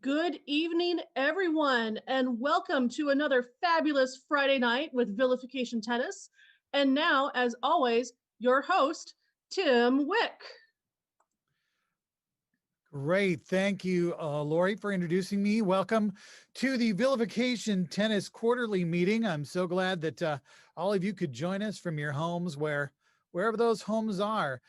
Good evening, everyone, and welcome to another fabulous Friday night with Vilification Tennis. And now, as always, your host, Tim Wick. Great. Thank you, Lori, for introducing me. Welcome to the Vilification Tennis Quarterly Meeting. I'm so glad that all of you could join us from your homes, wherever those homes are.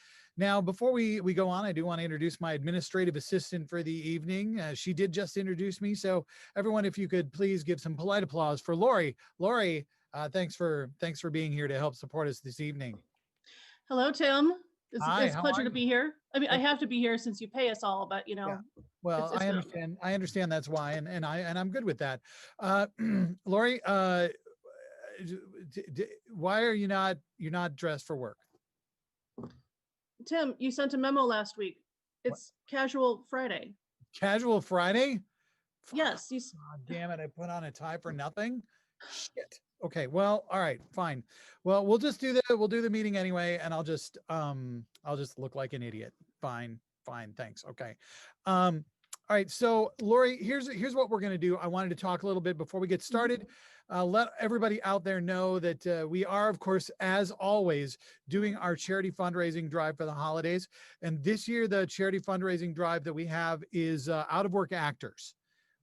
Now, before we go on, I do want to introduce my administrative assistant for the evening. She did just introduce me. So everyone, if you could please give some polite applause for Lori. Lori, thanks for being here to help support us this evening. Hello, Tim. Hi, It's a how pleasure are to you? be here. I mean, I have to be here since you pay us all, but Yeah. Well, it's I good. understand. I understand that's why, and I'm good with that. Lori, why are you're not dressed for work? Tim, you sent a memo last week. It's Casual Friday. Casual Friday? Yes. God damn it! I put on a tie for nothing. Shit. Okay. Well, all right, fine. Well, we'll just do we'll do the meeting anyway, and I'll just look like an idiot. Fine. Thanks. Okay. All right. So Lori, here's what we're going to do. I wanted to talk a little bit before we get started. Let everybody out there know that we are, of course, as always, doing our charity fundraising drive for the holidays. And this year, the charity fundraising drive that we have is out of work actors.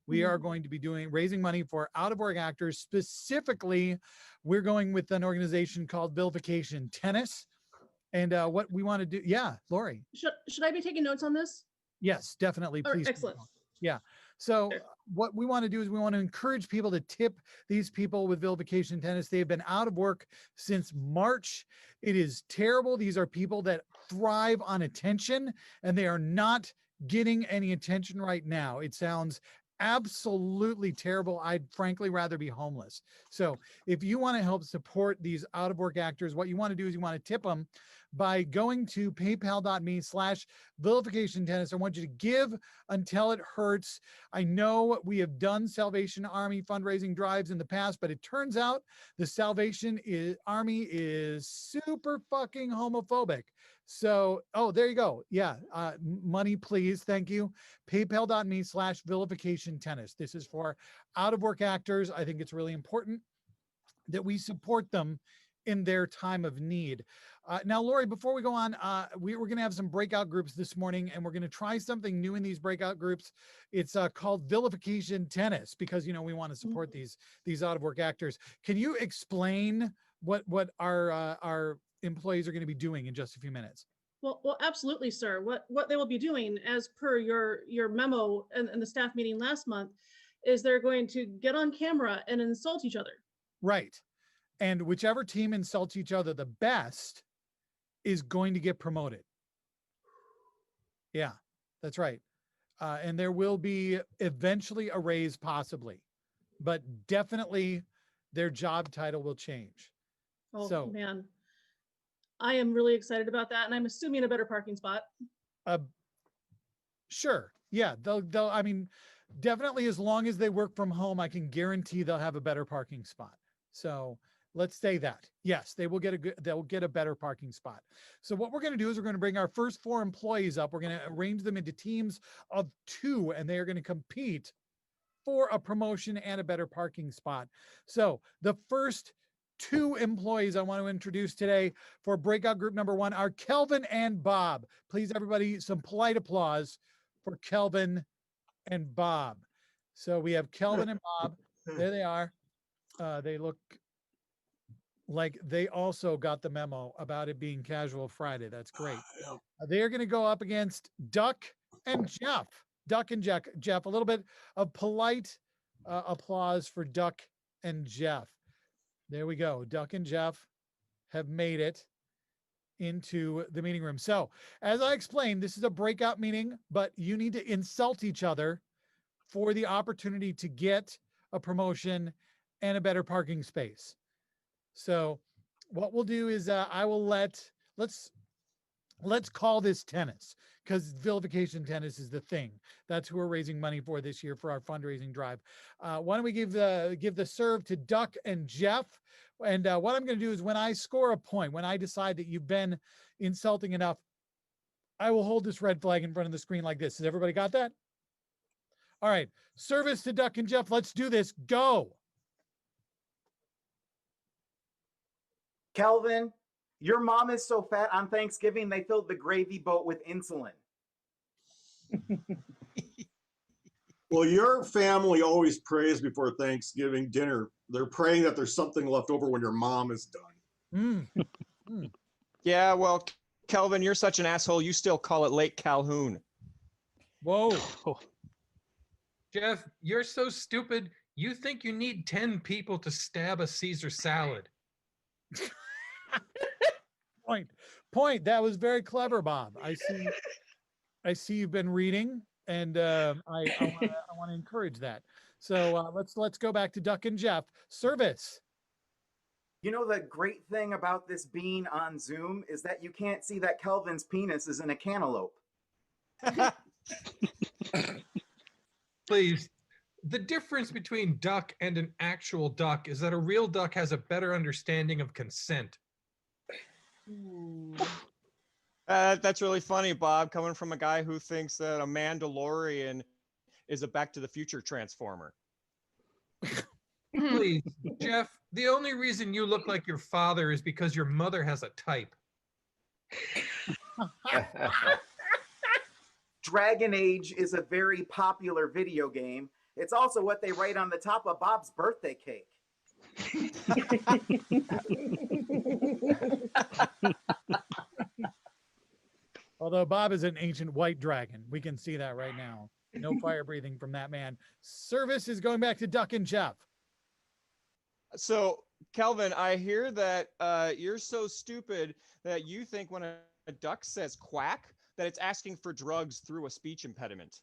We are going to be raising money for out of work actors. Specifically, we're going with an organization called Vilification Tennis. And what we want to do, yeah, Lori. Should I be taking notes on this? Yes, definitely. Please. Excellent. Yeah. So what we want to do is we want to encourage people to tip these people with Vilification Tennis. They've been out of work since March. It is terrible. These are people that thrive on attention, and they are not getting any attention right now. It sounds absolutely terrible. I'd frankly rather be homeless. So if you want to help support these out of work actors, what you want to do is you want to tip them by going to paypal.me/Vilification Tennis. I want you to give until it hurts. I know we have done Salvation Army fundraising drives in the past, but it turns out the Salvation Army is super fucking homophobic. So, oh, there you go. Yeah. Money, please. Thank you. PayPal.me/Vilification Tennis. This is for out of work actors. I think it's really important that we support them in their time of need. Now, Lori, before we go on, we're going to have some breakout groups this morning, and we're going to try something new in these breakout groups. It's called Vilification Tennis because, we want to support these out of work actors. Can you explain what our employees are going to be doing in just a few minutes? Well, absolutely, sir. What they will be doing, as per your memo and the staff meeting last month, is they're going to get on camera and insult each other. Right. And whichever team insults each other the best is going to get promoted. Yeah, that's right. And there will be eventually a raise possibly, but definitely their job title will change. Oh, man. I am really excited about that. And I'm assuming a better parking spot. Sure. Yeah, they'll, I mean, definitely as long as they work from home, I can guarantee they'll have a better parking spot. So let's say that. Yes, they'll get a better parking spot. So what we're going to do is we're going to bring our first 4 employees up. We're going to arrange them into teams of 2, and they are going to compete for a promotion and a better parking spot. So the first 2 employees I want to introduce today for breakout group number 1 are Kelvin and Bob. Please, everybody, some polite applause for Kelvin and Bob. So we have Kelvin and Bob. There they are. They look like they also got the memo about it being Casual Friday. That's great. They're going to go up against Duck and Jeff. Duck and Jeff. A little bit of polite applause for Duck and Jeff. There we go. Duck and Jeff have made it into the meeting room. So as I explained, this is a breakout meeting, but you need to insult each other for the opportunity to get a promotion and a better parking space. So what we'll do is I will let's call this tennis, because Vilification Tennis is the thing. That's who we're raising money for this year for our fundraising drive. Why don't we give the serve to Duck and Jeff? And what I'm going to do is when I score a point, when I decide that you've been insulting enough, I will hold this red flag in front of the screen like this. Has everybody got that? All right. Service to Duck and Jeff. Let's do this. Go. Kelvin, your mom is so fat on Thanksgiving, they filled the gravy boat with insulin. Well, your family always prays before Thanksgiving dinner. They're praying that there's something left over when your mom is done. Yeah, well, Kelvin, you're such an asshole. You still call it Lake Calhoun. Whoa. Jeff, you're so stupid. You think you need 10 people to stab a Caesar salad. Point. That was very clever, Bob. I see you've been reading, and I want to encourage that. So let's go back to Duck and Jeff. Service. You know, the great thing about this being on Zoom is that you can't see that Kelvin's penis is in a cantaloupe. Please. The difference between duck and an actual duck is that a real duck has a better understanding of consent. That's really funny, Bob, coming from a guy who thinks that a Mandalorian is a Back to the Future transformer. Please, Jeff, the only reason you look like your father is because your mother has a type. Dragon Age is a very popular video game. It's also what they write on the top of Bob's birthday cake. Although Bob is an ancient white dragon. We can see that right now. No fire breathing from that man. Service is going back to Duck and Jeff. So, Kelvin, I hear that you're so stupid that you think when a duck says quack, that it's asking for drugs through a speech impediment.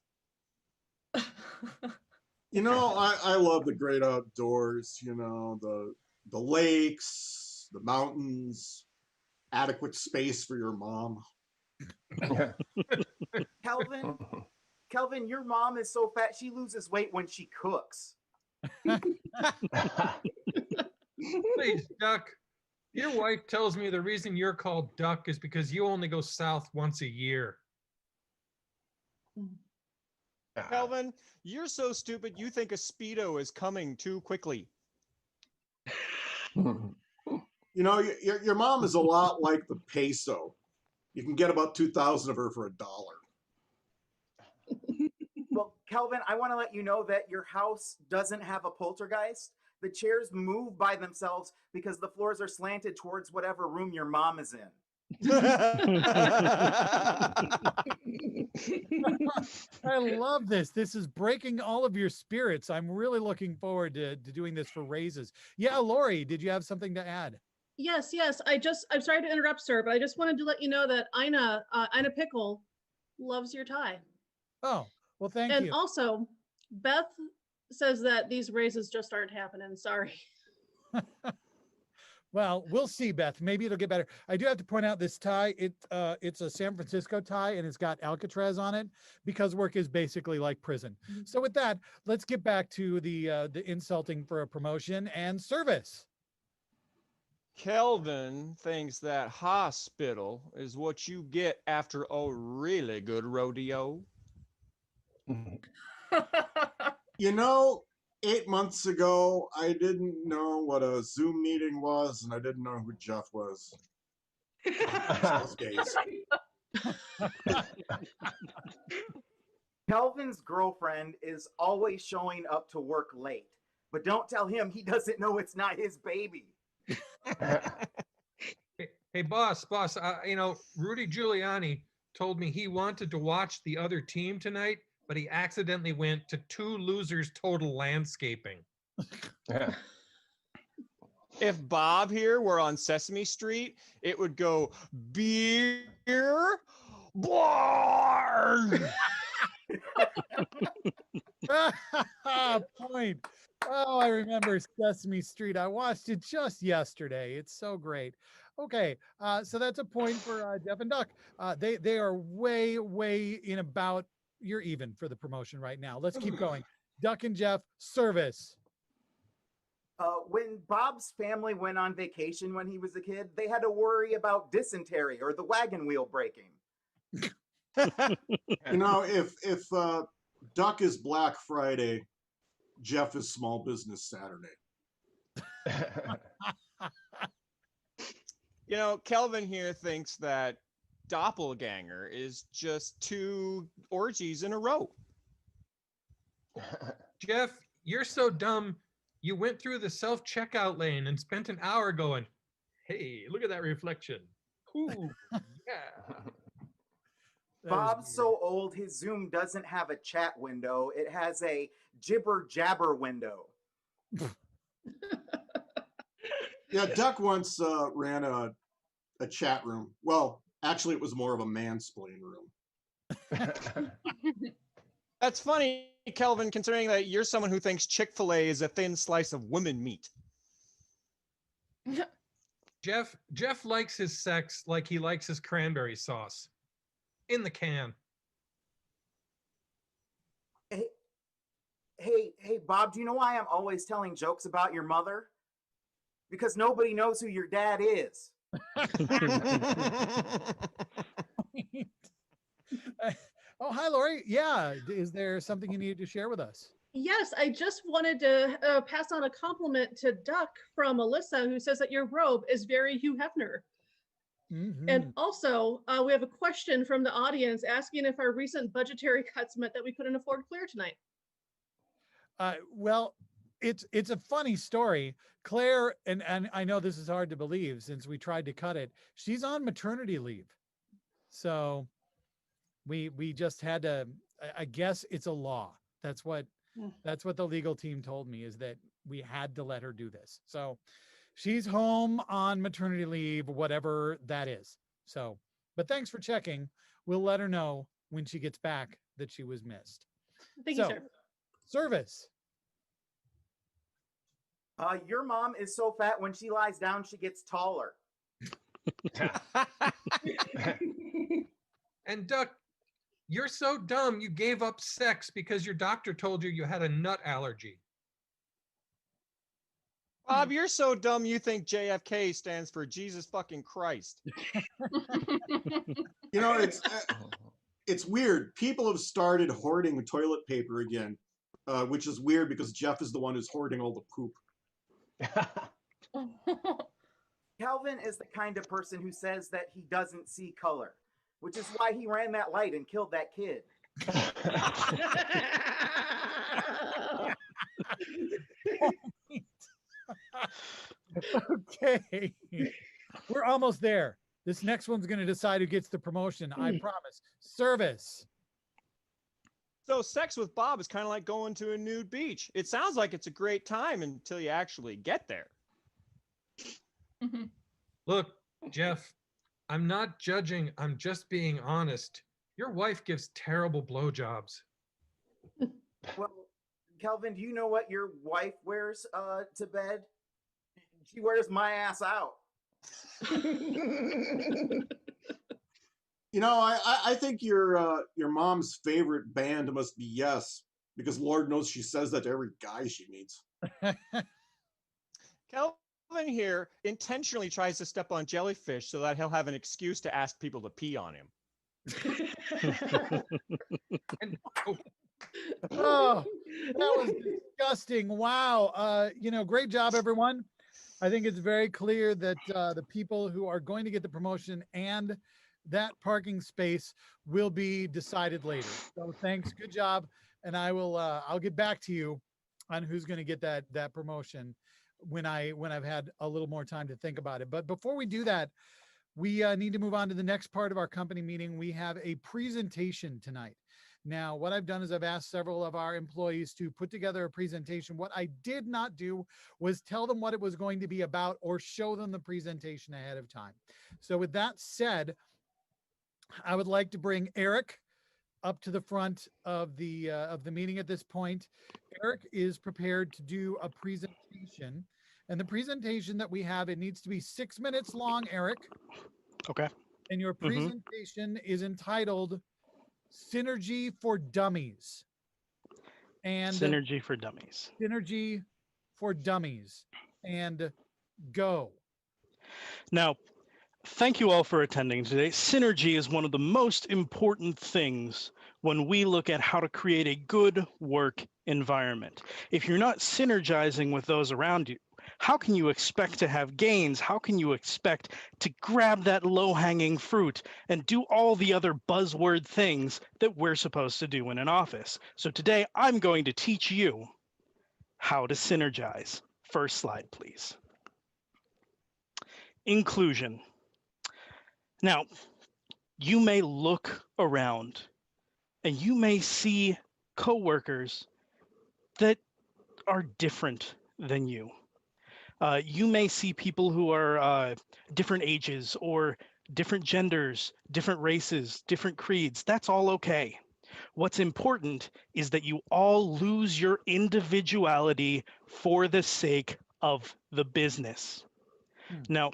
You know, I love the great outdoors, you know, the lakes, the mountains, adequate space for your mom. Kelvin, your mom is so fat she loses weight when she cooks. Please, Duck. Your wife tells me the reason you're called Duck is because you only go south once a year. Kelvin, you're so stupid you think a Speedo is coming too quickly. You know, your mom is a lot like the peso. You can get about 2,000 of her for $1. Well, Kelvin, I want to let you know that your house doesn't have a poltergeist. The chairs move by themselves because the floors are slanted towards whatever room your mom is in. I love this. This is breaking all of your spirits. I'm really looking forward to doing this for raises. Yeah, Lori, did you have something to add? Yes. I'm sorry to interrupt, sir, but I just wanted to let you know that Ina Pickle loves your tie. Oh, well, thank And you. also, Beth says that these raises just aren't happening. Sorry. Well, we'll see, Beth. Maybe it'll get better. I do have to point out this tie. It's a San Francisco tie, and it's got Alcatraz on it because work is basically like prison. So with that, let's get back to the insulting for a promotion and service. Kelvin thinks that hospital is what you get after a really good rodeo. You know, 8 months ago, I didn't know what a Zoom meeting was, and I didn't know who Jeff was. Those days. Kelvin's girlfriend is always showing up to work late, but don't tell him he doesn't know it's not his baby. Hey, boss, you know, Rudy Giuliani told me he wanted to watch the other team tonight, but he accidentally went to Two Losers Total Landscaping. If Bob here were on Sesame Street, it would go beer bar. Point. Oh, I remember Sesame Street. I watched it just yesterday. It's so great. Okay, so that's a point for Jeff and Duck. They are way in about, you're even for the promotion right now. Let's keep going. Duck and Jeff, service. When Bob's family went on vacation when he was a kid, they had to worry about dysentery or the wagon wheel breaking. You know, if Duck is Black Friday. Jeff is Small Business Saturday. You know, Kelvin here thinks that doppelganger is just 2 orgies in a row. Jeff, you're so dumb. You went through the self-checkout lane and spent an hour going, hey, look at that reflection. Ooh, yeah. Bob's so old, his Zoom doesn't have a chat window. It has a jibber jabber window. Yeah, Duck once ran a chat room. Well, actually, it was more of a mansplain room. That's funny, Kelvin, considering that you're someone who thinks Chick-fil-A is a thin slice of women meat. Jeff likes his sex like he likes his cranberry sauce. In the can. Hey, Bob, do you know why I'm always telling jokes about your mother? Because nobody knows who your dad is. Oh, hi, Lori. Yeah. Is there something you needed to share with us? Yes, I just wanted to pass on a compliment to Duck from Alyssa, who says that your robe is very Hugh Hefner. Mhm. And also, we have a question from the audience asking if our recent budgetary cuts meant that we couldn't afford Claire tonight. Well, it's a funny story. Claire, and I know this is hard to believe since we tried to cut it. She's on maternity leave. So we just had to, I guess it's a law. That's what the legal team told me, is that we had to let her do this. So she's home on maternity leave, whatever that is. So, but thanks for checking. We'll let her know when she gets back that she was missed. Thank you, sir. Service. Your mom is so fat when she lies down, she gets taller. And Duck, you're so dumb you gave up sex because your doctor told you you had a nut allergy. Bob, you're so dumb you think JFK stands for Jesus fucking Christ. You know, it's weird. People have started hoarding toilet paper again, which is weird because Jeff is the one who's hoarding all the poop. Calvin is the kind of person who says that he doesn't see color, which is why he ran that light and killed that kid. Okay. We're almost there. This next one's going to decide who gets the promotion. I promise. Service. So sex with Bob is kind of like going to a nude beach. It sounds like it's a great time until you actually get there. Look, Jeff, I'm not judging. I'm just being honest. Your wife gives terrible blowjobs. Well, Calvin, do you know what your wife wears to bed? She wears my ass out. You know, I think your mom's favorite band must be Yes, because Lord knows she says that to every guy she meets. Kelvin here intentionally tries to step on jellyfish so that he'll have an excuse to ask people to pee on him. And, Oh, that was disgusting. Wow. You know, great job, everyone. I think it's very clear that the people who are going to get the promotion and that parking space will be decided later. So thanks. Good job. And I'll get back to you on who's going to get that promotion when I've had a little more time to think about it. But before we do that, we need to move on to the next part of our company meeting. We have a presentation tonight. Now, what I've done is I've asked several of our employees to put together a presentation. What I did not do was tell them what it was going to be about or show them the presentation ahead of time. So with that said, I would like to bring Eric up to the front of the meeting at this point. Eric is prepared to do a presentation, and the presentation that we have, it needs to be 6 minutes long, Eric. Okay. And your presentation is entitled Synergy for Dummies. And Synergy for Dummies. Synergy for Dummies. And go. Now, thank you all for attending today. Synergy is one of the most important things when we look at how to create a good work environment. If you're not synergizing with those around you, how can you expect to have gains? How can you expect to grab that low-hanging fruit and do all the other buzzword things that we're supposed to do in an office? So today I'm going to teach you how to synergize. First slide, please. Inclusion. Now, you may look around and you may see coworkers that are different than you. You may see people who are different ages or different genders, different races, different creeds. That's all okay. What's important is that you all lose your individuality for the sake of the business. Now,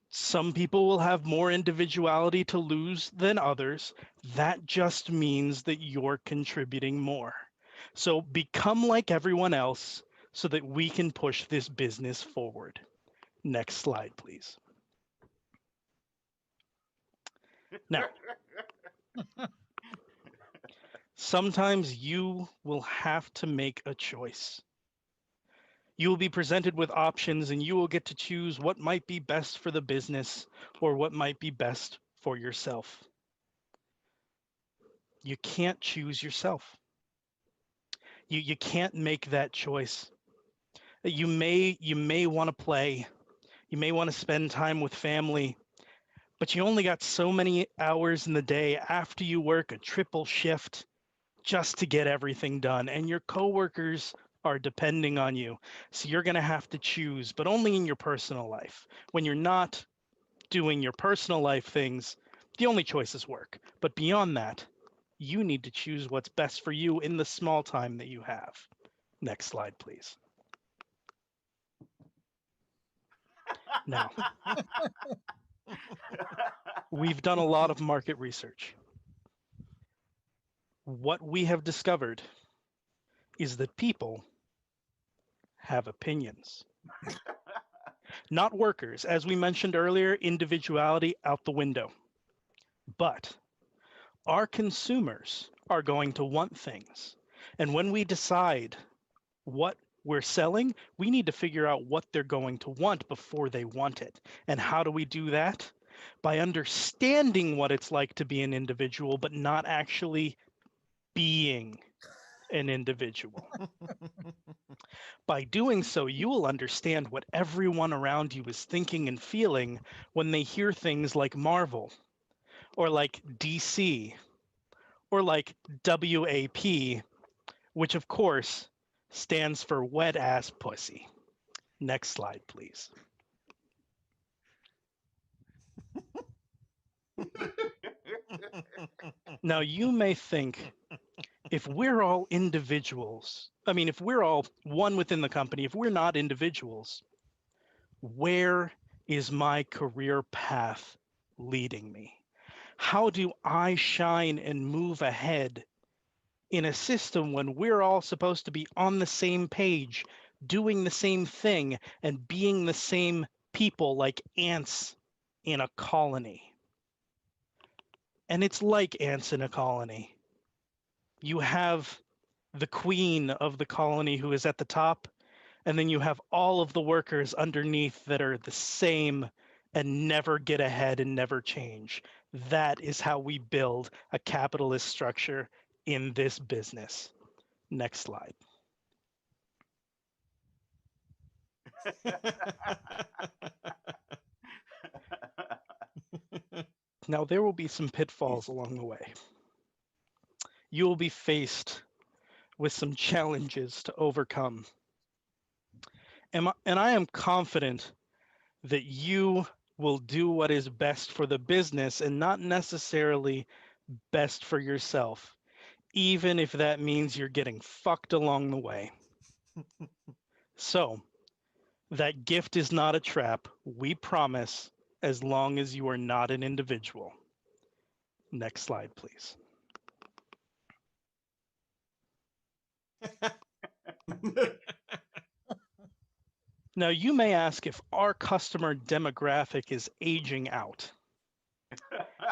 some people will have more individuality to lose than others. That just means that you're contributing more. So become like everyone else so that we can push this business forward. Next slide, please. Now, sometimes you will have to make a choice. You will be presented with options and you will get to choose what might be best for the business or what might be best for yourself. You can't choose yourself. You can't make that choice. You may want to play, you may want to spend time with family, but you only got so many hours in the day after you work a triple shift just to get everything done, and your coworkers are depending on you. So you're going to have to choose, but only in your personal life. When you're not doing your personal life things, the only choice is work. But beyond that, you need to choose what's best for you in the small time that you have. Next slide, please. Now, we've done a lot of market research. What we have discovered is that people have opinions. Not workers. As we mentioned earlier, individuality out the window. But our consumers are going to want things. And when we decide what we're selling, we need to figure out what they're going to want before they want it. And how do we do that? By understanding what it's like to be an individual, but not actually being an individual. By doing so, you will understand what everyone around you is thinking and feeling when they hear things like Marvel, or like DC, or like WAP, which of course stands for wet ass pussy. Next slide, please. Now, you may think, if we're all individuals, if we're all one within the company, if we're not individuals, where is my career path leading me? How do I shine and move ahead in a system when we're all supposed to be on the same page, doing the same thing, and being the same people like ants in a colony? And it's like ants in a colony. You have the queen of the colony who is at the top, and then you have all of the workers underneath that are the same and never get ahead and never change. That is how we build a capitalist structure in this business. Next slide. Now, there will be some pitfalls along the way. You will be faced with some challenges to overcome. And I am confident that you will do what is best for the business and not necessarily best for yourself, even if that means you're getting fucked along the way. So, that gift is not a trap, we promise, as long as you are not an individual. Next slide, please. Now, you may ask if our customer demographic is aging out.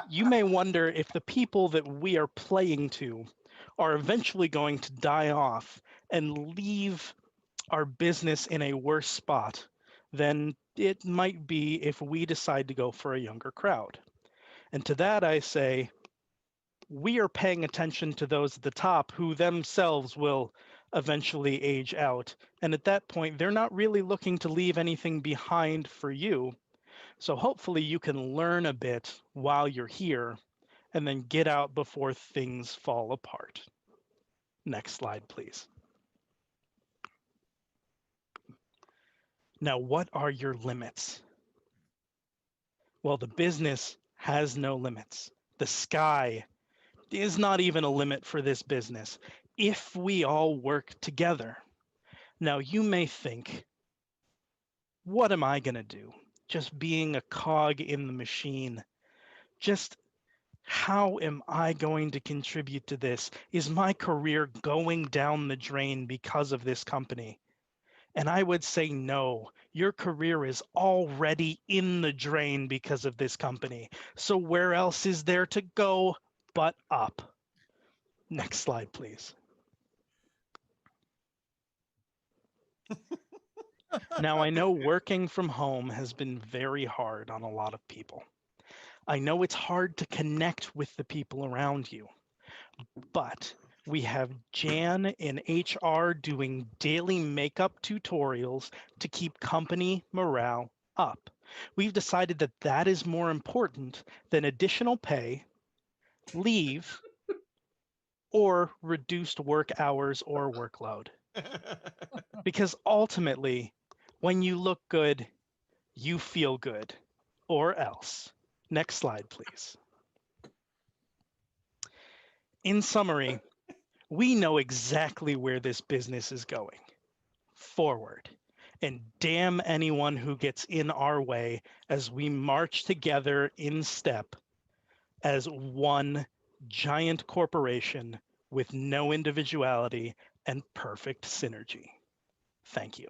You may wonder if the people that we are playing to are eventually going to die off and leave our business in a worse spot than it might be if we decide to go for a younger crowd. And to that I say, we are paying attention to those at the top who themselves will eventually age out. And at that point, they're not really looking to leave anything behind for you. So hopefully you can learn a bit while you're here and then get out before things fall apart. Next slide, please. Now, what are your limits? Well, the business has no limits. The sky is not even a limit for this business if we all work together. Now, you may think, what am I going to do? Just being a cog in the machine. Just how am I going to contribute to this? Is my career going down the drain because of this company? And I would say no, your career is already in the drain because of this company. So where else is there to go but up? Next slide, please. Now, I know working from home has been very hard on a lot of people. I know it's hard to connect with the people around you, but we have Jan in HR doing daily makeup tutorials to keep company morale up. We've decided that that is more important than additional pay, leave, or reduced work hours or workload. Because ultimately, when you look good, you feel good, or else. Next slide, please. In summary, we know exactly where this business is going. Forward. And damn anyone who gets in our way as we march together in step as one giant corporation with no individuality and perfect synergy. Thank you.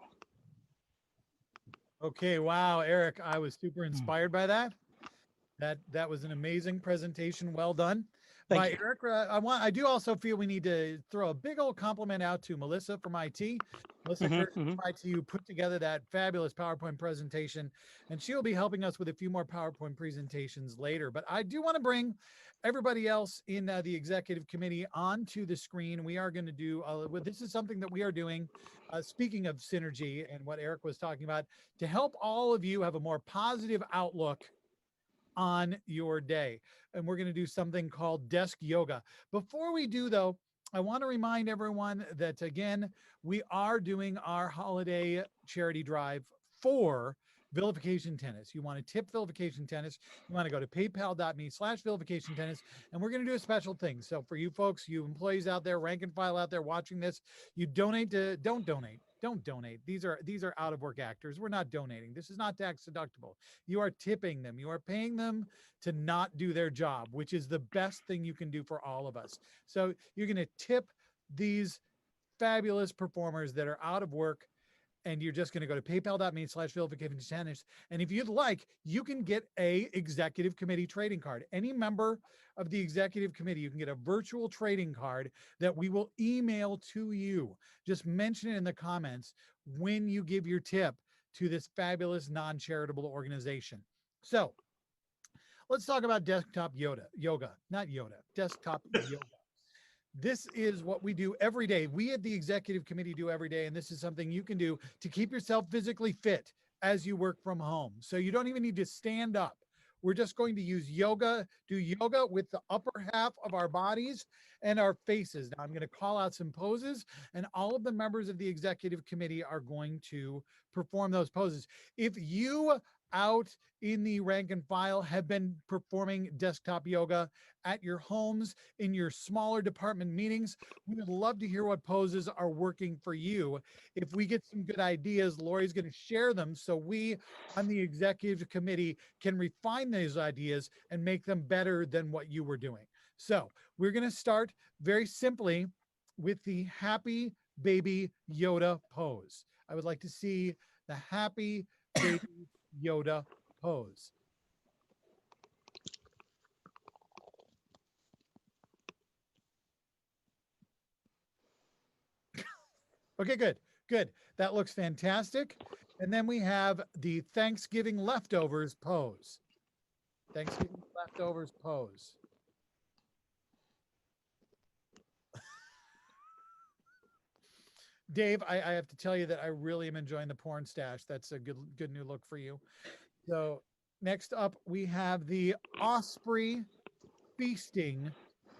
Okay, wow, Eric, I was super inspired by that. That was an amazing presentation. Well done. Thank By you. Eric, I do also feel we need to throw a big old compliment out to Melissa from IT. Melissa Curtis from IT, who put together that fabulous PowerPoint presentation, and she'll be helping us with a few more PowerPoint presentations later. But I do want to bring everybody else in the executive committee onto the screen. We are going to do, this is something that we are doing, speaking of synergy and what Eric was talking about, to help all of you have a more positive outlook on your day. And we're going to do something called desk yoga. Before we do, though, I want to remind everyone that, again, we are doing our holiday charity drive for Vilification Tennis. You want to tip Vilification Tennis, you want to go to paypal.me/Vilification Tennis, and we're going to do a special thing. So for you folks, you employees out there, rank and file out there watching this, you don't donate. Don't donate. These are out of work actors. We're not donating. This is not tax deductible. You are tipping them. You are paying them to not do their job, which is the best thing you can do for all of us. So you're going to tip these fabulous performers that are out of work, and you're just going to go to paypal.me/Vilification Tennis. And if you'd like, you can get a executive committee trading card. Any member of the executive committee, you can get a virtual trading card that we will email to you. Just mention it in the comments when you give your tip to this fabulous non-charitable organization. So let's talk about desktop yoga, desktop yoga. This is what we do every day. We at the executive committee do every day. And this is something you can do to keep yourself physically fit as you work from home. So you don't even need to stand up. We're just going to use yoga, do yoga with the upper half of our bodies and our faces. Now I'm going to call out some poses, and all of the members of the executive committee are going to perform those poses. If you out in the rank and file have been performing desktop yoga at your homes, in your smaller department meetings, we would love to hear what poses are working for you. If we get some good ideas, Lori's going to share them so we on the executive committee can refine those ideas and make them better than what you were doing. So we're going to start very simply with the happy baby Yoda pose. I would like to see the happy baby Yoda pose. Okay, good, good. That looks fantastic. And then we have the Thanksgiving leftovers pose. Thanksgiving leftovers pose. Dave, I have to tell you that I really am enjoying the porn stash. That's a good new look for you. So next up, we have the Osprey feasting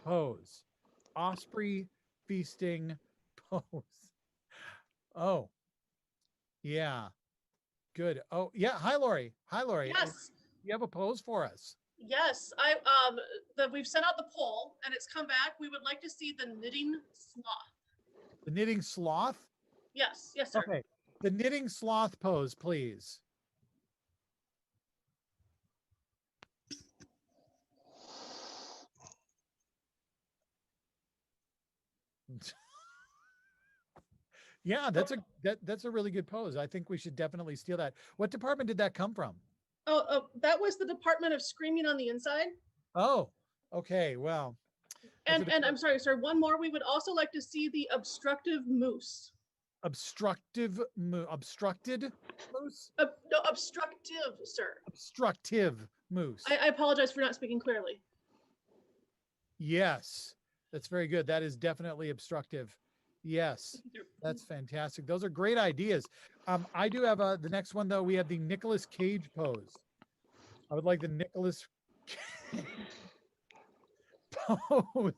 pose. Osprey feasting pose. Oh, yeah. Good. Oh, yeah. Hi, Lori. Hi, Lori. Yes. You have a pose for us. Yes, we've sent out the poll and it's come back. We would like to see the knitting sloth. The knitting sloth? Yes, yes, sir. Okay. The knitting sloth pose, please. Yeah, that's a really good pose. I think we should definitely steal that. What department did that come from? Oh, that was the Department of Screaming on the Inside. Oh, okay. Well, And I'm sorry, sir. One more. We would also like to see the obstructive moose. obstructed moose? No, obstructive, sir. Obstructive moose. I apologize for not speaking clearly. Yes, that's very good. That is definitely obstructive. Yes, that's fantastic. Those are great ideas. I do have the next one though. We have the Nicolas Cage pose. I would like the Nicolas Cage pose.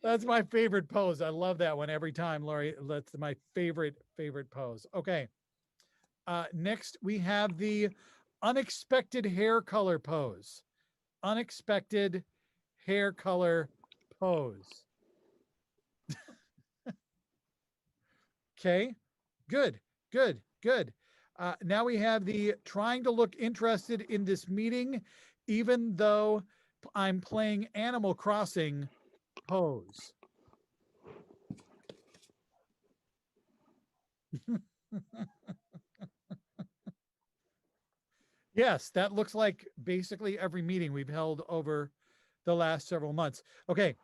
That's my favorite pose. I love that one every time, Lori. That's my favorite pose. Okay. Next, we have the unexpected hair color pose. Unexpected hair color pose. Okay, good. Now we have the trying to look interested in this meeting, even though I'm playing Animal Crossing pose. Yes, that looks like basically every meeting we've held over the last several months. Okay.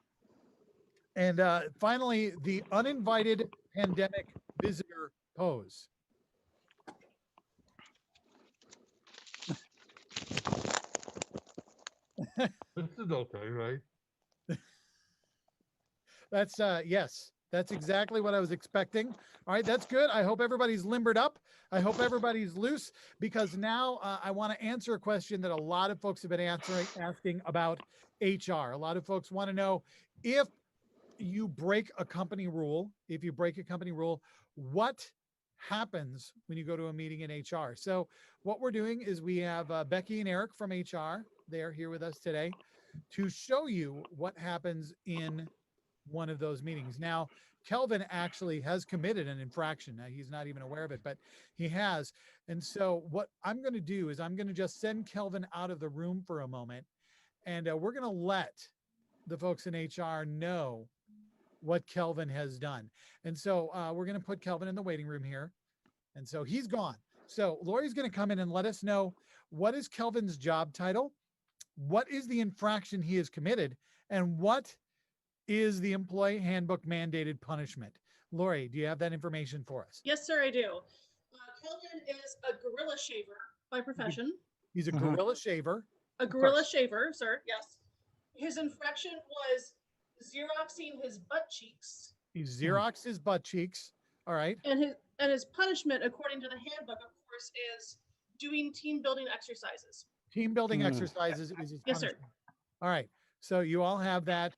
And finally, the uninvited pandemic visitor pose. This is okay, right? That's yes, that's exactly what I was expecting. All right, that's good. I hope everybody's limbered up. I hope everybody's loose, because now I want to answer a question that a lot of folks have been asking about HR. A lot of folks want to know, if you break a company rule, what happens when you go to a meeting in HR? So what we're doing is we have Becky and Eric from HR. They're here with us today to show you what happens in one of those meetings. Now, Kelvin actually has committed an infraction. Now, he's not even aware of it, but he has. And so what I'm going to do is I'm going to just send Kelvin out of the room for a moment, and we're going to let the folks in HR know what Kelvin has done. And so we're going to put Kelvin in the waiting room here. And so he's gone. So Lori's going to come in and let us know, what is Kelvin's job title? What is the infraction he has committed? And what is the employee handbook mandated punishment? Lori, do you have that information for us? Yes, sir, I do. Kelvin is a gorilla shaver by profession. He's a gorilla shaver. A gorilla shaver, sir, yes. His infraction was Xeroxing his butt cheeks. He Xeroxed his butt cheeks. All right. And his punishment, according to the handbook, of course, is doing team building exercises. Team building exercises is his Yes, sir. punishment. All right. So you all have that.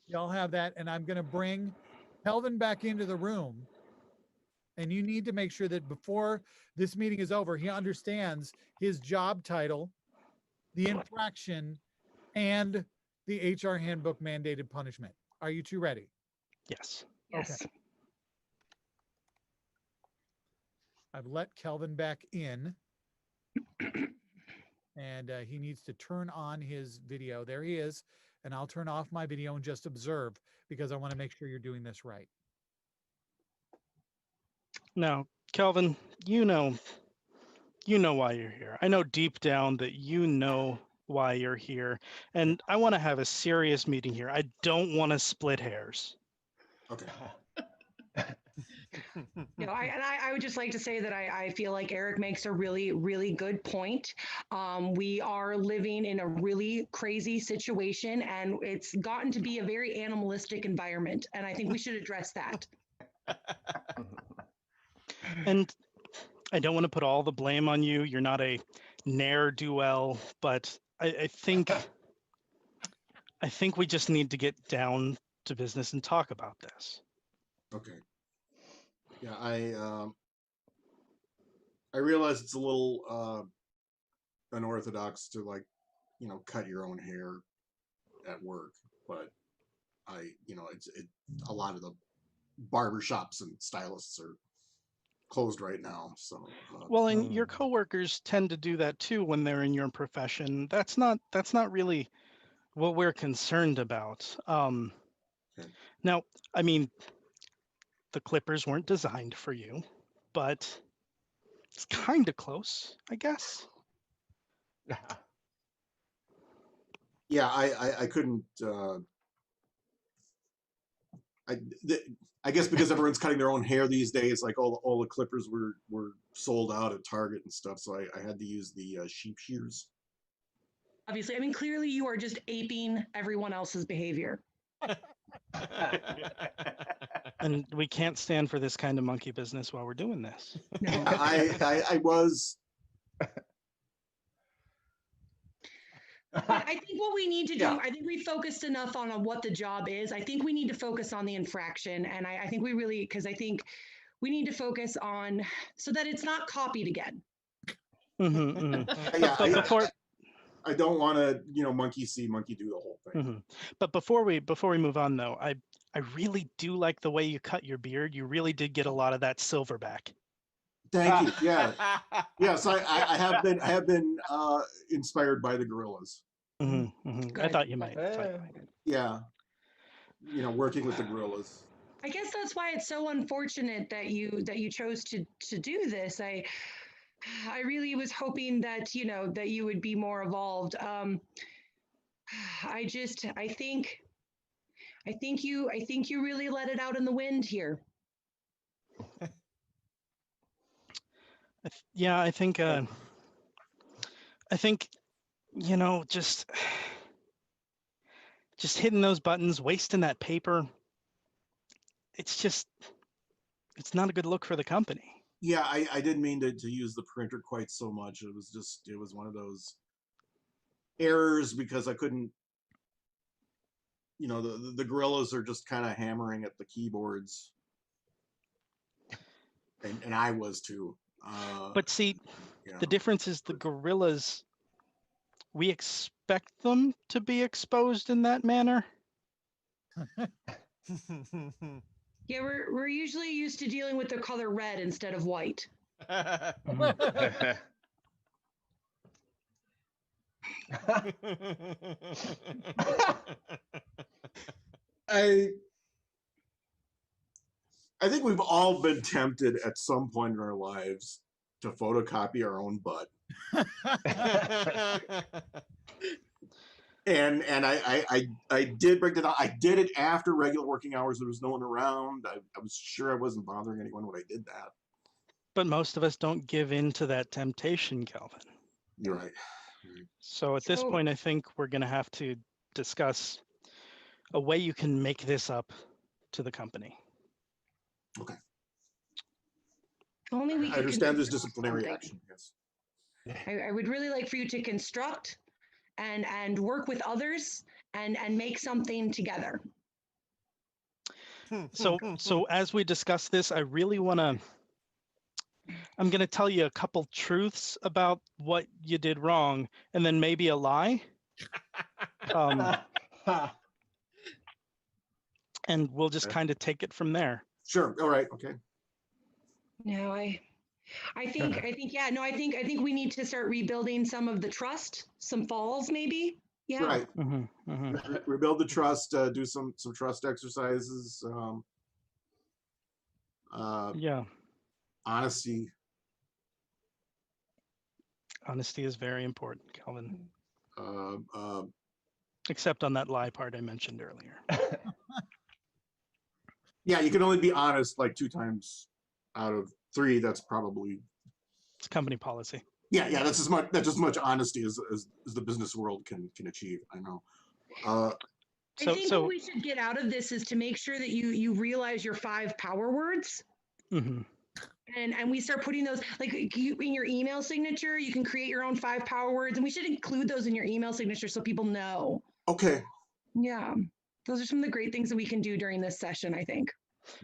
You all have that. And I'm going to bring Kelvin back into the room. And you need to make sure that before this meeting is over, he understands his job title, the infraction, and the HR handbook mandated punishment. Are you two ready? Yes. Okay. I've let Kelvin back in. And he needs to turn on his video. There he is. And I'll turn off my video and just observe, because I want to make sure you're doing this right. Now, Kelvin, you know why you're here. I know deep down that you know why you're here. And I want to have a serious meeting here. I don't want to split hairs. Okay. No, I would just like to say that I feel like Eric makes a really, really good point. We are living in a really crazy situation, and it's gotten to be a very animalistic environment. And I think we should address that. And I don't want to put all the blame on you. You're not a ne'er-do-well, but I think we just need to get down to business and talk about this. Okay. Yeah, I realize it's a little unorthodox to, like, you know, cut your own hair at work, but it's a lot of the barber shops and stylists are closed right now. So well, and your coworkers tend to do that too when they're in your profession. That's not really what we're concerned about. Okay. Now, I mean, the clippers weren't designed for you, but it's kind of close, I guess. yeah, I couldn't. I guess because everyone's cutting their own hair these days, like all the clippers were sold out at Target and stuff, so I had to use the sheep shears. Obviously, I mean, clearly you are just aping everyone else's behavior. And we can't stand for this kind of monkey business while we're doing this. No. I was. But I think what we need to do, Yeah. I think we focused enough on what the job is. I think we need to focus on the infraction. And I think we really, because I think we need to focus on so that it's not copied again. Yeah, But before, I don't want to, monkey see, monkey do the whole thing. But before we move on, though, I really do like the way you cut your beard. You really did get a lot of that silver back. Thank you. Yeah. Yes, I have been inspired by the gorillas. I thought you might. Yeah. Working with the gorillas. I guess that's why it's so unfortunate that you chose to do this. I really was hoping that that you would be more evolved. I think you really let it out in the wind here. Yeah, I think just hitting those buttons, wasting that paper. It's not a good look for the company. Yeah, I didn't mean to use the printer quite so much. It was one of those errors because I couldn't, the gorillas are just kind of hammering at the keyboards. And I was too. But see, the difference is the gorillas, we expect them to be exposed in that manner. Yeah, we're usually used to dealing with the color red instead of white. I think we've all been tempted at some point in our lives to photocopy our own butt. And I did break it out. I did it after regular working hours. There was no one around. I was sure I wasn't bothering anyone when I did that. But most of us don't give in to that temptation, Calvin. You're right. So at this point, I think we're going to have to discuss a way you can make this up to the company. Okay. Only we I can understand there's construct disciplinary something. action. Yes. I would really like for you to construct and work with others and make something together. So as we discuss this, I'm going to tell you a couple truths about what you did wrong, and then maybe a lie. And we'll just kind of take it from there. Sure. All right. Okay. No, I think we need to start rebuilding some of the trust, some falls maybe. Yeah. Right. Rebuild the trust, do some trust exercises. Yeah. Honesty. Honesty is very important, Calvin. Except on that lie part I mentioned earlier. Yeah, you can only be honest like 2 times out of 3. That's probably It's company policy. yeah. That's as much honesty as the business world can achieve. I know. I think what we should get out of this is to make sure that you realize your 5 power words. Mm-hmm. And we start putting those, like in your email signature, you can create your own 5 power words, and we should include those in your email signature so people know. Okay. Yeah. Those are some of the great things that we can do during this session, I think.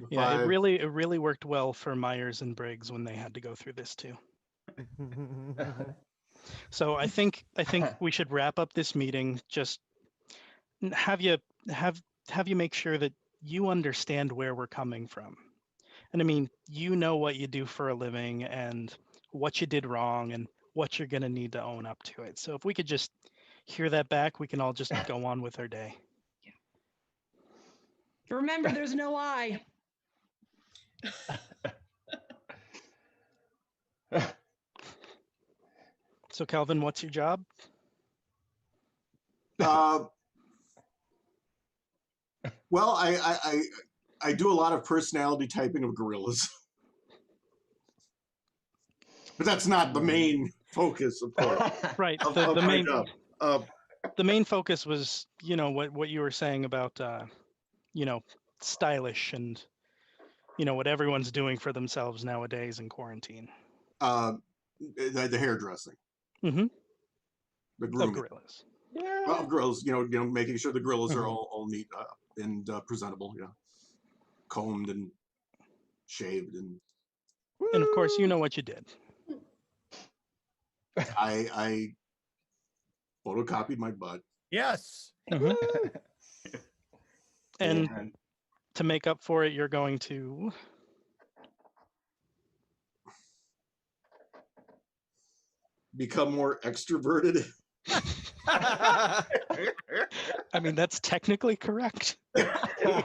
Yeah, it really worked well for Myers and Briggs when they had to go through this too. So I think we should wrap up this meeting. Just have you make sure that you understand where we're coming from. And I mean, you know what you do for a living and what you did wrong and what you're going to need to own up to it. So if we could just hear that back, we can all just go on with our day. Yeah. Remember, there's no I. So Calvin, what's your job? Well, I do a lot of personality typing of gorillas. But that's not the main focus, of course. Right. The main focus was, you know, what you were saying about, you know, stylish and, you know, what everyone's doing for themselves nowadays in quarantine. The hairdressing. Mm-hmm. The grooming. Of gorillas. Yeah. Well, gorillas, you know, making sure the gorillas are all neat and presentable. Yeah. Combed and shaved and of course, you know what you did. I photocopied my butt. Yes. Mm-hmm. and to make up for it, you're going to become more extroverted. I mean, that's technically correct. I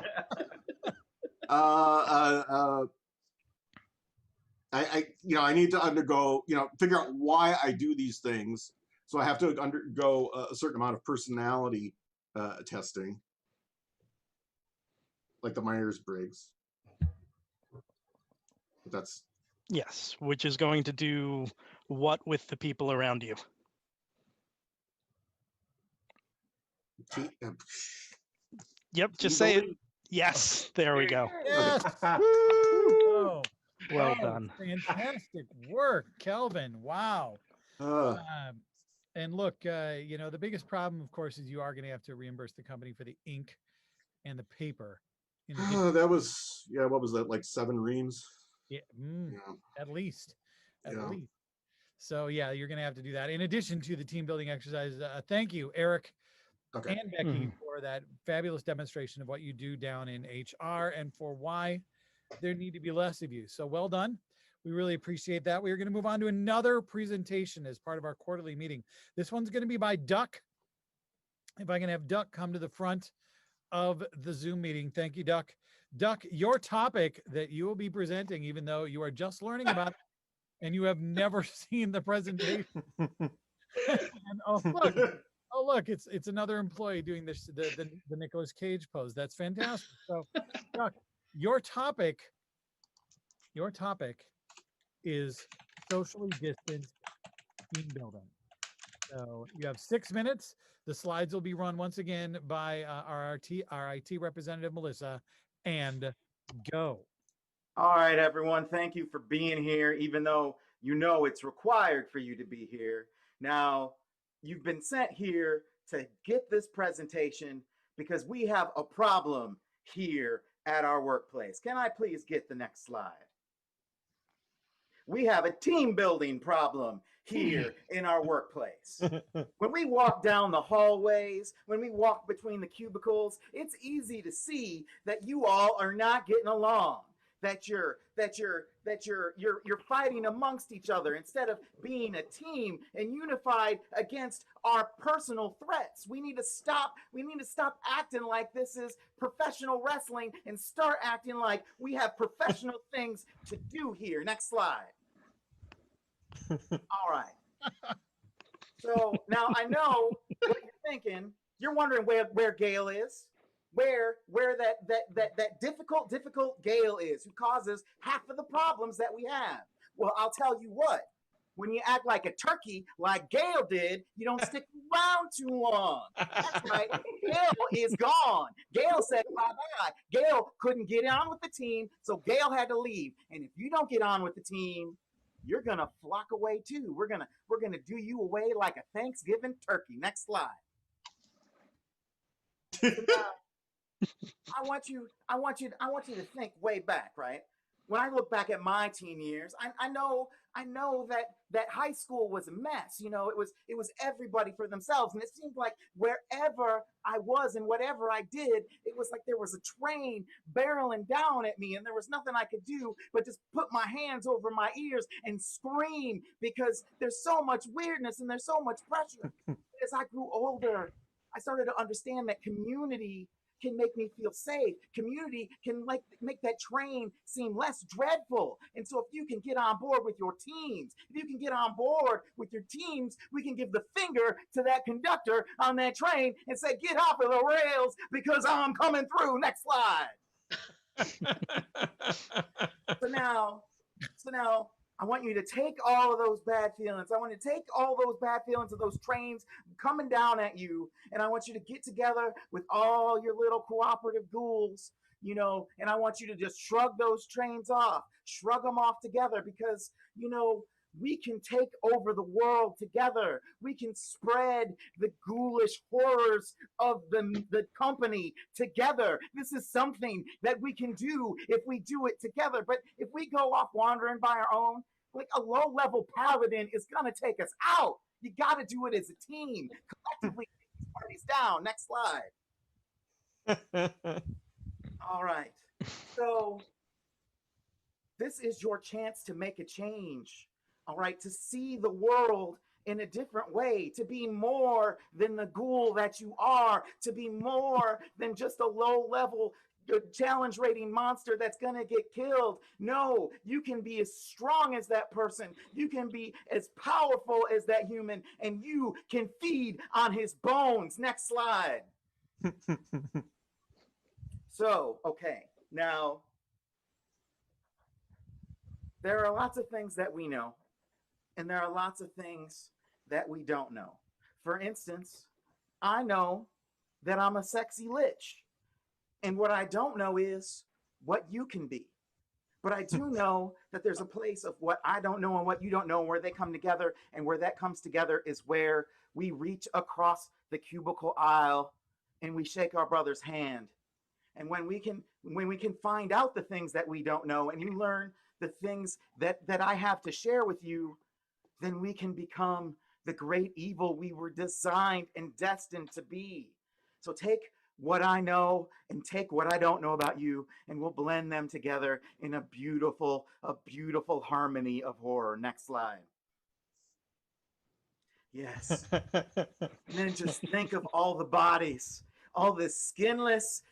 need to undergo, figure out why I do these things. So I have to undergo a certain amount of personality testing, like the Myers-Briggs. That's yes, which is going to do what with the people around you? Yep, just say it. Yes, there we go. Yes. Oh, well done. Fantastic work, Kelvin. Wow. And look, the biggest problem, of course, is you are going to have to reimburse the company for the ink and the paper. That was, what was that, like 7 reams? Yeah, at least. At Yeah. least. So, yeah, you're going to have to do that. In addition to the team building exercise, thank you, Eric and Becky, for that fabulous demonstration of what you do down in HR and for why there need to be less of you. So well done. We really appreciate that. We are going to move on to another presentation as part of our quarterly meeting. This one's going to be by Duck. If I can have Duck come to the front of the Zoom meeting. Thank you, Duck. Duck, your topic that you will be presenting, even though you are just learning about it and you have never seen the presentation. And, look, it's another employee doing this, the Nicolas Cage pose. That's fantastic. So, Duck, your topic is socially distanced team building. So you have 6 minutes. The slides will be run once again by our IT representative, Melissa, and go. All right, everyone. Thank you for being here, even though you know it's required for you to be here. Now, you've been sent here to get this presentation because we have a problem here at our workplace. Can I please get the next slide? We have a team building problem here in our workplace. When we walk down the hallways, when we walk between the cubicles, it's easy to see that you all are not getting along. That you're fighting amongst each other instead of being a team and unified against our personal threats. We need to stop acting like this is professional wrestling and start acting like we have professional things to do here. Next slide. All right. So now I know thinking, you're wondering where Gale is, where that difficult Gale is, who causes half of the problems that we have. Well, I'll tell you what. When you act like a turkey, like Gale did, you don't stick around too long. That's right. Gale is gone. Gale said bye-bye. Gale couldn't get on with the team, so Gale had to leave. And if you don't get on with the team, you're gonna flock away too. We're gonna do you away like a Thanksgiving turkey. Next slide. So now, I want you to think way back, right? When I look back at my teen years, I know that high school was a mess. You know, it was everybody for themselves, and it seemed like wherever I was and whatever I did, it was like there was a train barreling down at me, and there was nothing I could do but just put my hands over my ears and scream because there's so much weirdness and there's so much pressure. As I grew older, I started to understand that community can make me feel safe. Community can make that train seem less dreadful. And so if you can get on board with your teams, if you can get on board with your teams, we can give the finger to that conductor on that train and say, get off of the rails because I'm coming through. Next slide. So now, I want you to take all of those bad feelings. I want you to take all those bad feelings of those trains coming down at you. And I want you to get together with all your little cooperative ghouls, you know, and I want you to just shrug those trains off, shrug them off together because, you know, we can take over the world together. We can spread the ghoulish horrors of the company together. This is something that we can do if we do it together. But if we go off wandering by our own, like a low-level paladin is going to take us out. You got to do it as a team. Collectively, take these parties down. Next slide. All right. So this is your chance to make a change. All right, to see the world in a different way, to be more than the ghoul that you are, to be more than just a low-level challenge rating monster that's going to get killed. No, you can be as strong as that person. You can be as powerful as that human, and you can feed on his bones. Next slide. So, okay, now, there are lots of things that we know. And there are lots of things that we don't know. For instance, I know that I'm a sexy lich. And what I don't know is what you can be. But I do know that there's a place of what I don't know and what you don't know, where they come together. And where that comes together is where we reach across the cubicle aisle and we shake our brother's hand. And when we can find out the things that we don't know and you learn the things that I have to share with you, then we can become the great evil we were designed and destined to be. So take what I know and take what I don't know about you, and we'll blend them together in a beautiful harmony of horror. Next slide. Yes. And then just think of all the bodies, all the skinless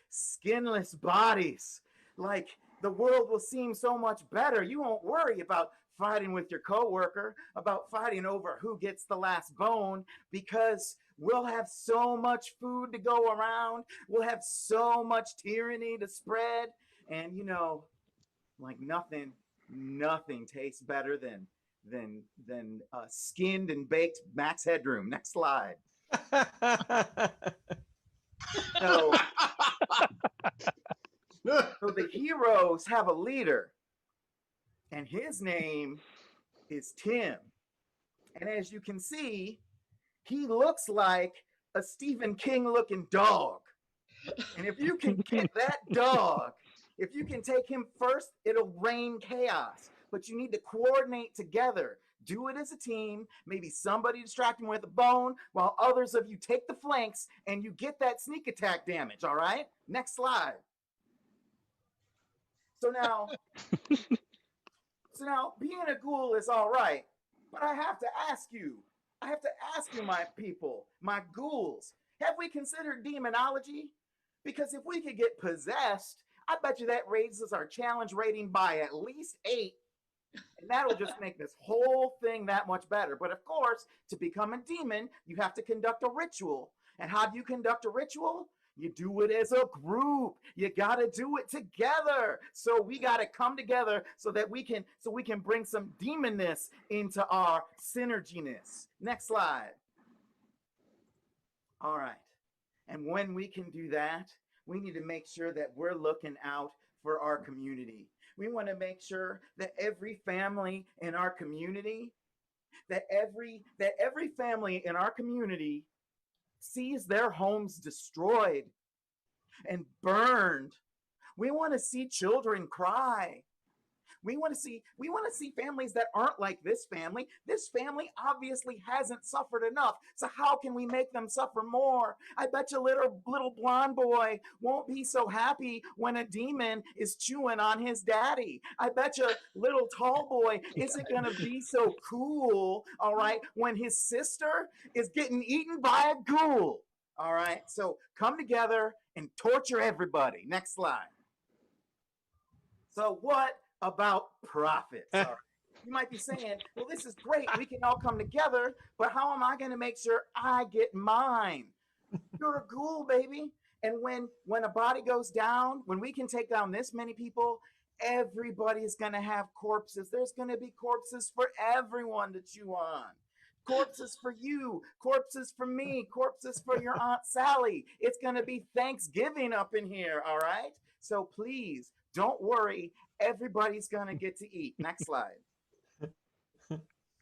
bodies. Like, the world will seem so much better. You won't worry about fighting with your coworker, about fighting over who gets the last bone, because we'll have so much food to go around. We'll have so much tyranny to spread. And, you know, like nothing tastes better than skinned and baked Max Headroom. Next slide. So the heroes have a leader, and his name is Tim. And as you can see, he looks like a Stephen King looking dog. And if you can get that dog, if you can take him first, it'll rain chaos. But you need to coordinate together. Do it as a team. Maybe somebody distract him with a bone while others of you take the flanks and you get that sneak attack damage, all right? Next slide. So now being a ghoul is all right, but I have to ask you, my people, my ghouls, have we considered demonology? Because if we could get possessed, I bet you that raises our challenge rating by at least 8. And that'll just make this whole thing that much better. But of course, to become a demon, you have to conduct a ritual. And how do you conduct a ritual? You do it as a group. You got to do it together. So we got to come together so that we can bring some demonness into our synergyness. Next slide. All right. And when we can do that, we need to make sure that we're looking out for our community. We want to make sure that every family in our community, that every family in our community sees their homes destroyed and burned. We want to see children cry. We want to see families that aren't like this family. This family obviously hasn't suffered enough. So how can we make them suffer more? I bet you little blonde boy won't be so happy when a demon is chewing on his daddy. I bet you little tall boy isn't going to be so cool, all right, when his sister is getting eaten by a ghoul. All right, so come together and torture everybody. Next slide. So what about profits? All right. You might be saying, well, this is great. We can all come together, but how am I going to make sure I get mine? You're a ghoul, baby. And when a body goes down, when we can take down this many people, everybody's going to have corpses. There's going to be corpses for everyone to chew on. Corpses for you, corpses for me, corpses for your Aunt Sally. It's going to be Thanksgiving up in here, all right? So please, don't worry. Everybody's going to get to eat. Next slide.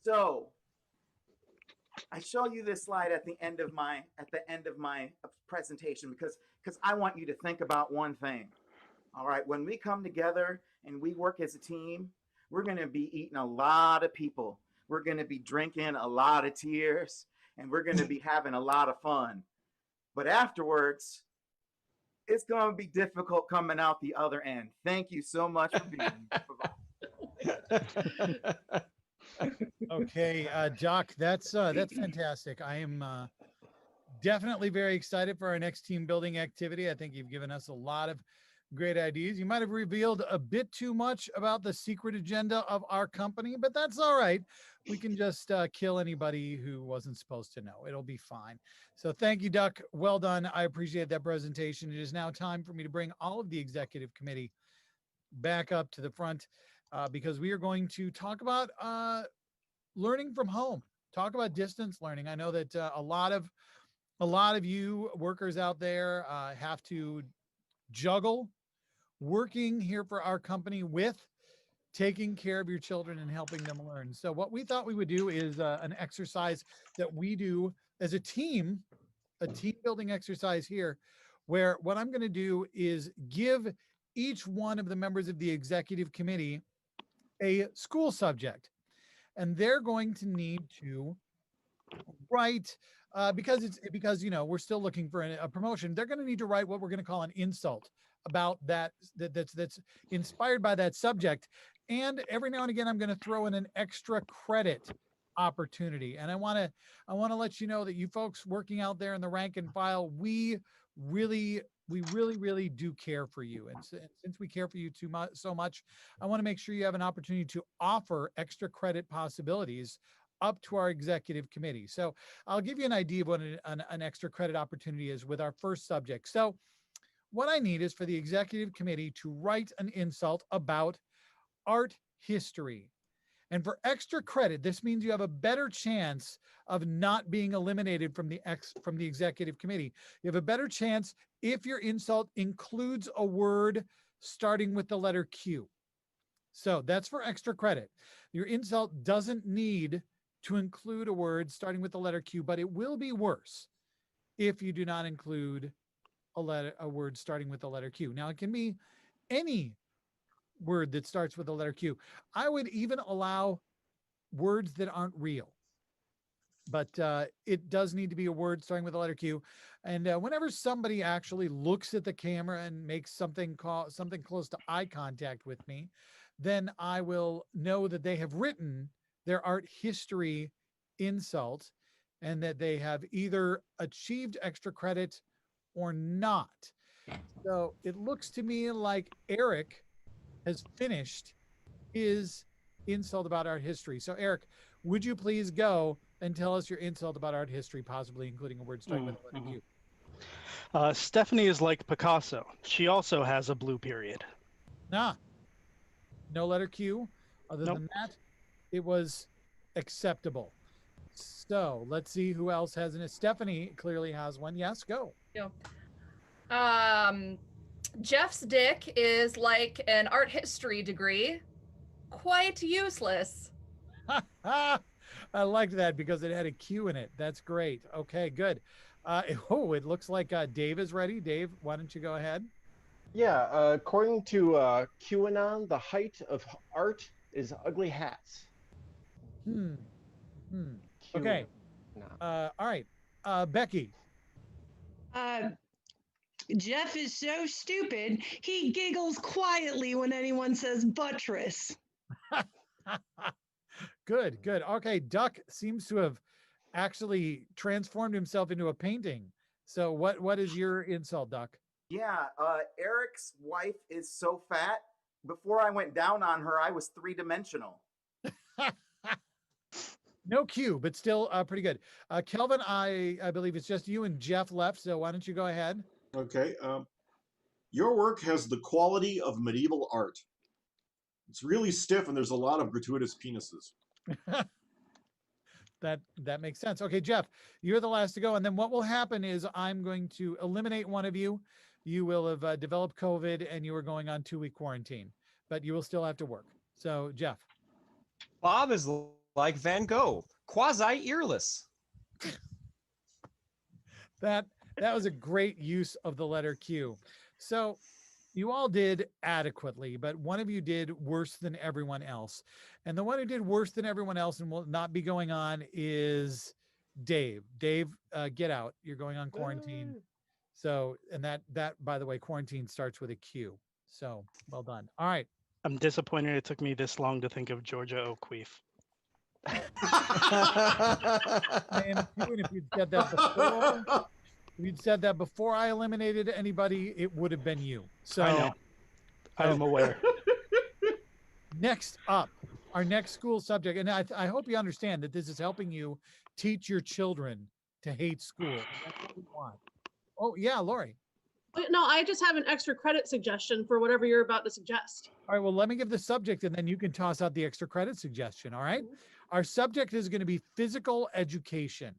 So I show you this slide at the end of my presentation because I want you to think about one thing. All right, when we come together and we work as a team, we're going to be eating a lot of people. We're going to be drinking a lot of tears, and we're going to be having a lot of fun. But afterwards, it's going to be difficult coming out the other end. Thank you so much for being here. Okay, Jock, that's fantastic. I am definitely very excited for our next team building activity. I think you've given us a lot of great ideas. You might have revealed a bit too much about the secret agenda of our company, but that's all right. We can just kill anybody who wasn't supposed to know. It'll be fine. So thank you, Duck. Well done. I appreciate that presentation. It is now time for me to bring all of the executive committee back up to the front because we are going to talk about learning from home, talk about distance learning. I know that a lot of you workers out there have to juggle working here for our company with taking care of your children and helping them learn. So what we thought we would do is an exercise that we do as a team building exercise here, where what I'm going to do is give each one of the members of the executive committee a school subject, and they're going to need to write because you know we're still looking for a promotion. They're going to need to write what we're going to call an insult about that's inspired by that subject. And every now and again, I'm going to throw in an extra credit opportunity. And I want to let you know that you folks working out there in the rank and file, we really do care for you. And since we care for you so much, I want to make sure you have an opportunity to offer extra credit possibilities up to our executive committee. So I'll give you an idea of what an extra credit opportunity is with our first subject. So what I need is for the executive committee to write an insult about art history. And for extra credit, this means you have a better chance of not being eliminated from the executive committee. You have a better chance if your insult includes a word starting with the letter Q. So that's for extra credit. Your insult doesn't need to include a word starting with the letter Q, but it will be worse if you do not include a word starting with the letter Q. Now, it can be any word that starts with the letter Q. I would even allow words that aren't real, but it does need to be a word starting with the letter Q. And whenever somebody actually looks at the camera and makes something close to eye contact with me, then I will know that they have written their art history insult and that they have either achieved extra credit or not. So it looks to me like Eric has finished his insult about art history. So Eric, would you please go and tell us your insult about art history, possibly including a word starting with the letter Q. Stephanie is like Picasso. She also has a blue period. Nah, no letter Q. Other Nope. than that, it was acceptable. So let's see who else has it. Stephanie clearly has one. Yes, go. Jeff's dick is like an art history degree. Quite useless. I liked that because it had a Q in it. That's great. Okay, good. It looks like Dave is ready. Dave, why don't you go ahead? Yeah, according to QAnon, the height of art is ugly hats. Okay. All right. Becky. Jeff is so stupid, he giggles quietly when anyone says buttress. Good. Okay, Duck seems to have actually transformed himself into a painting. So what is your insult, Duck? Yeah, Eric's wife is so fat. Before I went down on her, I was three-dimensional. No Q, but still pretty good. Kelvin, I believe it's just you and Jeff left, so why don't you go ahead? Okay. Your work has the quality of medieval art. It's really stiff and there's a lot of gratuitous penises. That makes sense. Okay, Jeff, you're the last to go. And then what will happen is I'm going to eliminate one of you. You will have developed COVID and you are going on 2-week quarantine, but you will still have to work. So, Jeff. Bob is like Van Gogh, quasi-earless. That was a great use of the letter Q. So you all did adequately, but one of you did worse than everyone else. And the one who did worse than everyone else and will not be going on is Dave. Dave, get out. You're going on quarantine. So, and that, by the way, quarantine starts with a Q. So well done. All right. I'm disappointed it took me this long to think of Georgia O'Keeffe. And if you'd said that before, if you'd said that before I eliminated anybody, it would have been you. So I know. I am aware. Next up, our next school subject, and I hope you understand that this is helping you teach your children to hate school. That's what we want. Oh, yeah, Lori. No, I just have an extra credit suggestion for whatever you're about to suggest. All right, well, let me give the subject and then you can toss out the extra credit suggestion, all right? Our subject is going to be physical education.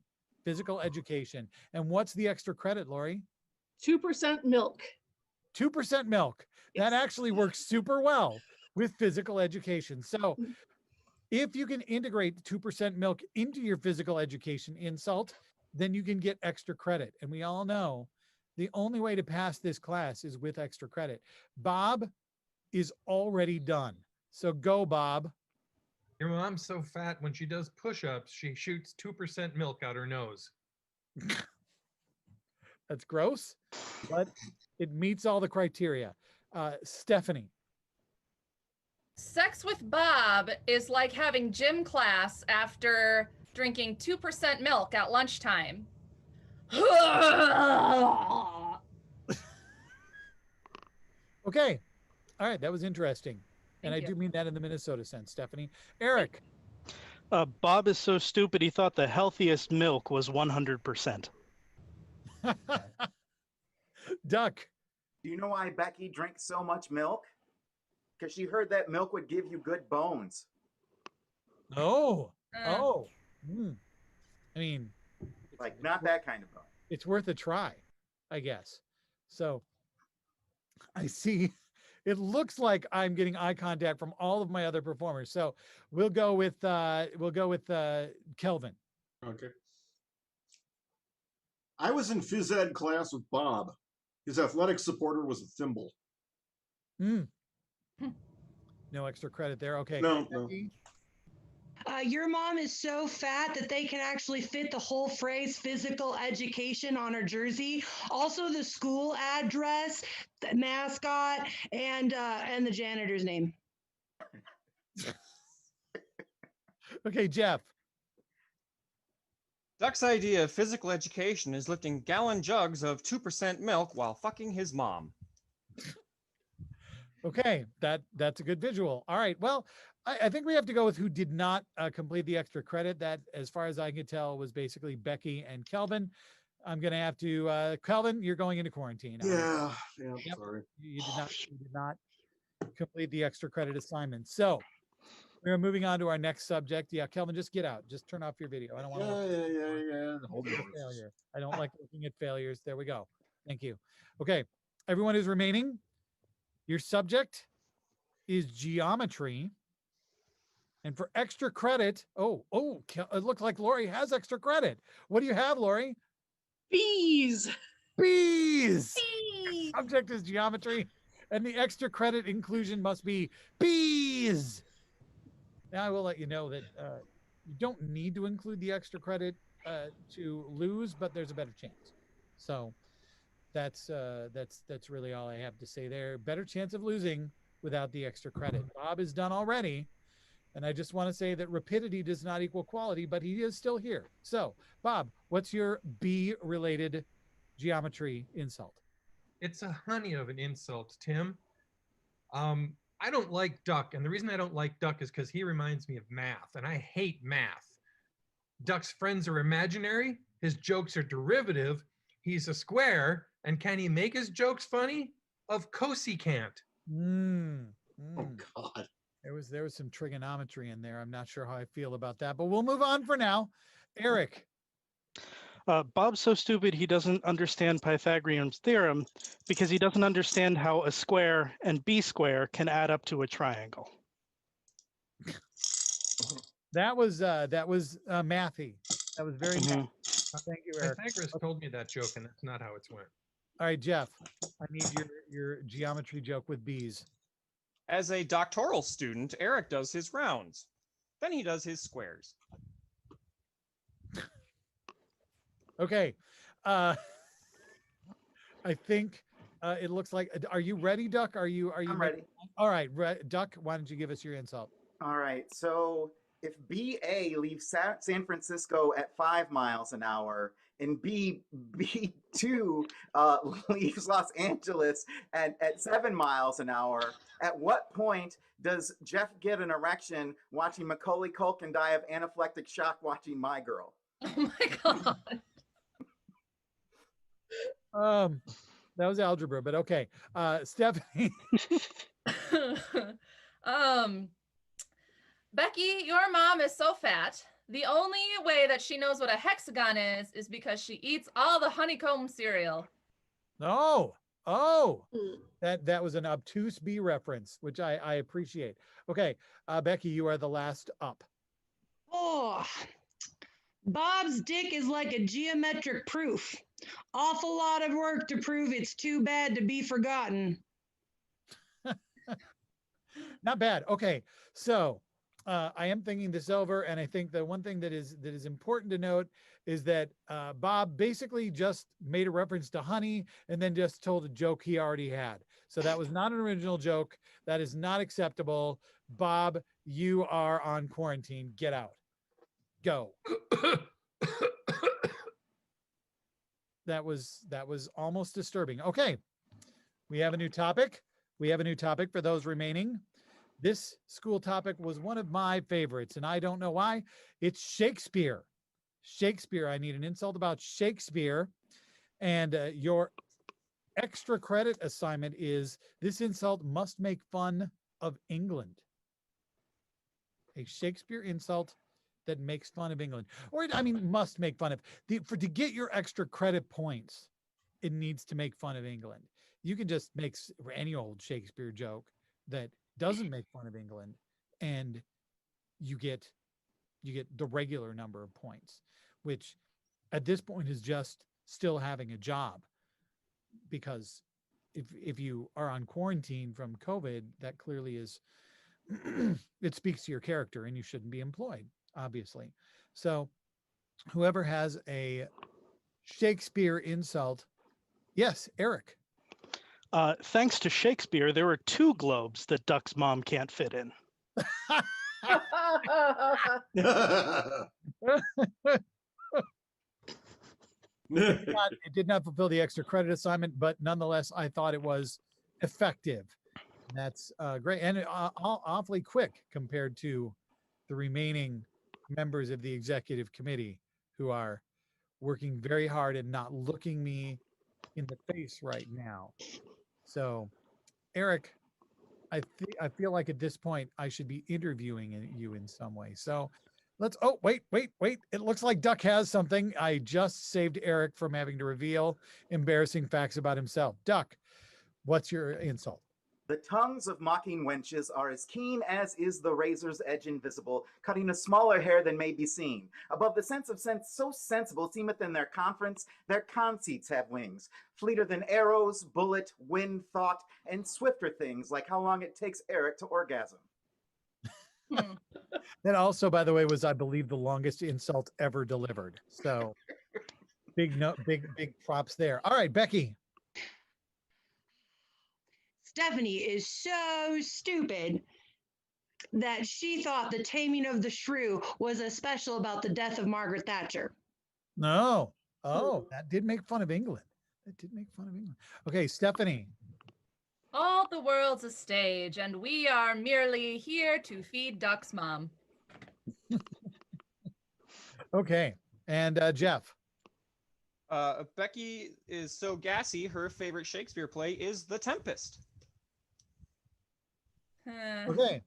Physical education. And what's the extra credit, Lori? 2% milk. 2% milk. That actually works super well with physical education. So if you can integrate 2% milk into your physical education insult, then you can get extra credit. And we all know the only way to pass this class is with extra credit. Bob is already done. So go, Bob. Your mom's so fat when she does push-ups, she shoots 2% milk out her nose. That's gross, but it meets all the criteria. Stephanie. Sex with Bob is like having gym class after drinking 2% milk at lunchtime. Okay. All right. That was interesting. And Thank I you. do mean that in the Minnesota sense, Stephanie. Eric. Bob is so stupid he thought the healthiest milk was 100%. Duck. Do you know why Becky drinks so much milk? Because she heard that milk would give you good bones. Oh. Oh. I mean, Like, not that kind of bone. it's worth a try, I guess. So I see. It looks like I'm getting eye contact from all of my other performers. So we'll go with Kelvin. Okay. I was in phys ed class with Bob. His athletic supporter was a thimble. No extra credit there. Okay. No. Your mom is so fat that they can actually fit the whole phrase physical education on her jersey. Also the school address, the mascot, and the janitor's name. Okay, Jeff. Duck's idea of physical education is lifting gallon jugs of 2% milk while fucking his mom. Okay, that's a good visual. All right. Well, I think we have to go with who did not complete the extra credit. That, as far as I could tell, was basically Becky and Kelvin. I'm going to have to, Kelvin, you're going into quarantine. Yeah. Yep. Sorry. You did not complete the extra credit assignment. So we're moving on to our next subject. Yeah, Kelvin, just get out. Just turn off your video. I don't want to. Yeah. Hold Look at on. failure. I don't like looking at failures. There we go. Thank you. Okay, everyone who's remaining, your subject is geometry. And for extra credit, it looks like Lori has extra credit. What do you have, Lori? Bees. Bees. Bees. Subject is geometry, and the extra credit inclusion must be bees. Now I will let you know that you don't need to include the extra credit to lose, but there's a better chance. So that's really all I have to say there. Better chance of losing without the extra credit. Bob is done already, and I just want to say that rapidity does not equal quality, but he is still here. So, Bob, what's your bee-related geometry insult? It's a honey of an insult, Tim. I don't like Duck, and the reason I don't like Duck is because he reminds me of math, and I hate math. Duck's friends are imaginary, his jokes are derivative, he's a square, and can he make his jokes funny? Of course he can't. Oh God. There was some trigonometry in there. I'm not sure how I feel about that, but we'll move on for now. Eric. Bob's so stupid he doesn't understand Pythagorean's theorem because he doesn't understand how a square and b square can add up to a triangle. That was mathy. That was very mathy. Thank you, Eric. Pythagoras told me that joke, and that's not how it's went. All right, Jeff, I need your geometry joke with bees. As a doctoral student, Eric does his rounds. Then he does his squares. Okay. I think it looks like, are you ready, Duck? Are you I'm ready. All right, Duck, why don't you give us your insult? All right. So if BA leaves San Francisco at 5 miles an hour and B2 leaves Los Angeles at 7 miles an hour, at what point does Jeff get an erection watching Macaulay Culkin die of anaphylactic shock watching My Girl? Oh my God. That was algebra, but okay. Stephanie. Becky, your mom is so fat. The only way that she knows what a hexagon is because she eats all the honeycomb cereal. Oh, that was an obtuse B reference, which I appreciate. Okay, Becky, you are the last up. Oh, Bob's dick is like a geometric proof. Awful lot of work to prove it's too bad to be forgotten. Not bad. Okay, so I am thinking this over, and I think the one thing that is important to note is that Bob basically just made a reference to honey and then just told a joke he already had. So that was not an original joke. That is not acceptable. Bob, you are on quarantine. Get out. Go. That was almost disturbing. Okay, we have a new topic. We have a new topic for those remaining. This school topic was one of my favorites, and I don't know why. It's Shakespeare. Shakespeare. I need an insult about Shakespeare. And your extra credit assignment is this insult must make fun of England. A Shakespeare insult that makes fun of England. Or, I mean, must make fun of. To get your extra credit points, it needs to make fun of England. You can just make any old Shakespeare joke that doesn't make fun of England, and you get the regular number of points, which at this point is just still having a job, because if you are on quarantine from COVID, that clearly is it speaks to your character, and you shouldn't be employed, obviously. So whoever has a Shakespeare insult, yes, Eric. Thanks to Shakespeare, there were 2 globes that Duck's mom can't fit in. It did not fulfill the extra credit assignment, but nonetheless, I thought it was effective. That's great and awfully quick compared to the remaining members of the executive committee who are working very hard and not looking me in the face right now. So, Eric, I feel like at this point I should be interviewing you in some way. So let's, oh, wait. It looks like Duck has something. I just saved Eric from having to reveal embarrassing facts about himself. Duck, what's your insult? The tongues of mocking wenches are as keen as is the razor's edge invisible, cutting a smaller hair than may be seen. Above the sense of sense so sensible seemeth in their conference, their conceits have wings. Fleeter than arrows, bullet, wind, thought, and swifter things, like how long it takes Eric to orgasm. That also, by the way, was, I believe, the longest insult ever delivered. So big props there. All right, Becky. Stephanie is so stupid that she thought the taming of the shrew was a special about the death of Margaret Thatcher. No. Oh, that did make fun of England. Okay, Stephanie. All the world's a stage, and we are merely here to feed Duck's mom. Okay, and Jeff. Becky is so gassy, her favorite Shakespeare play is The Tempest. Okay,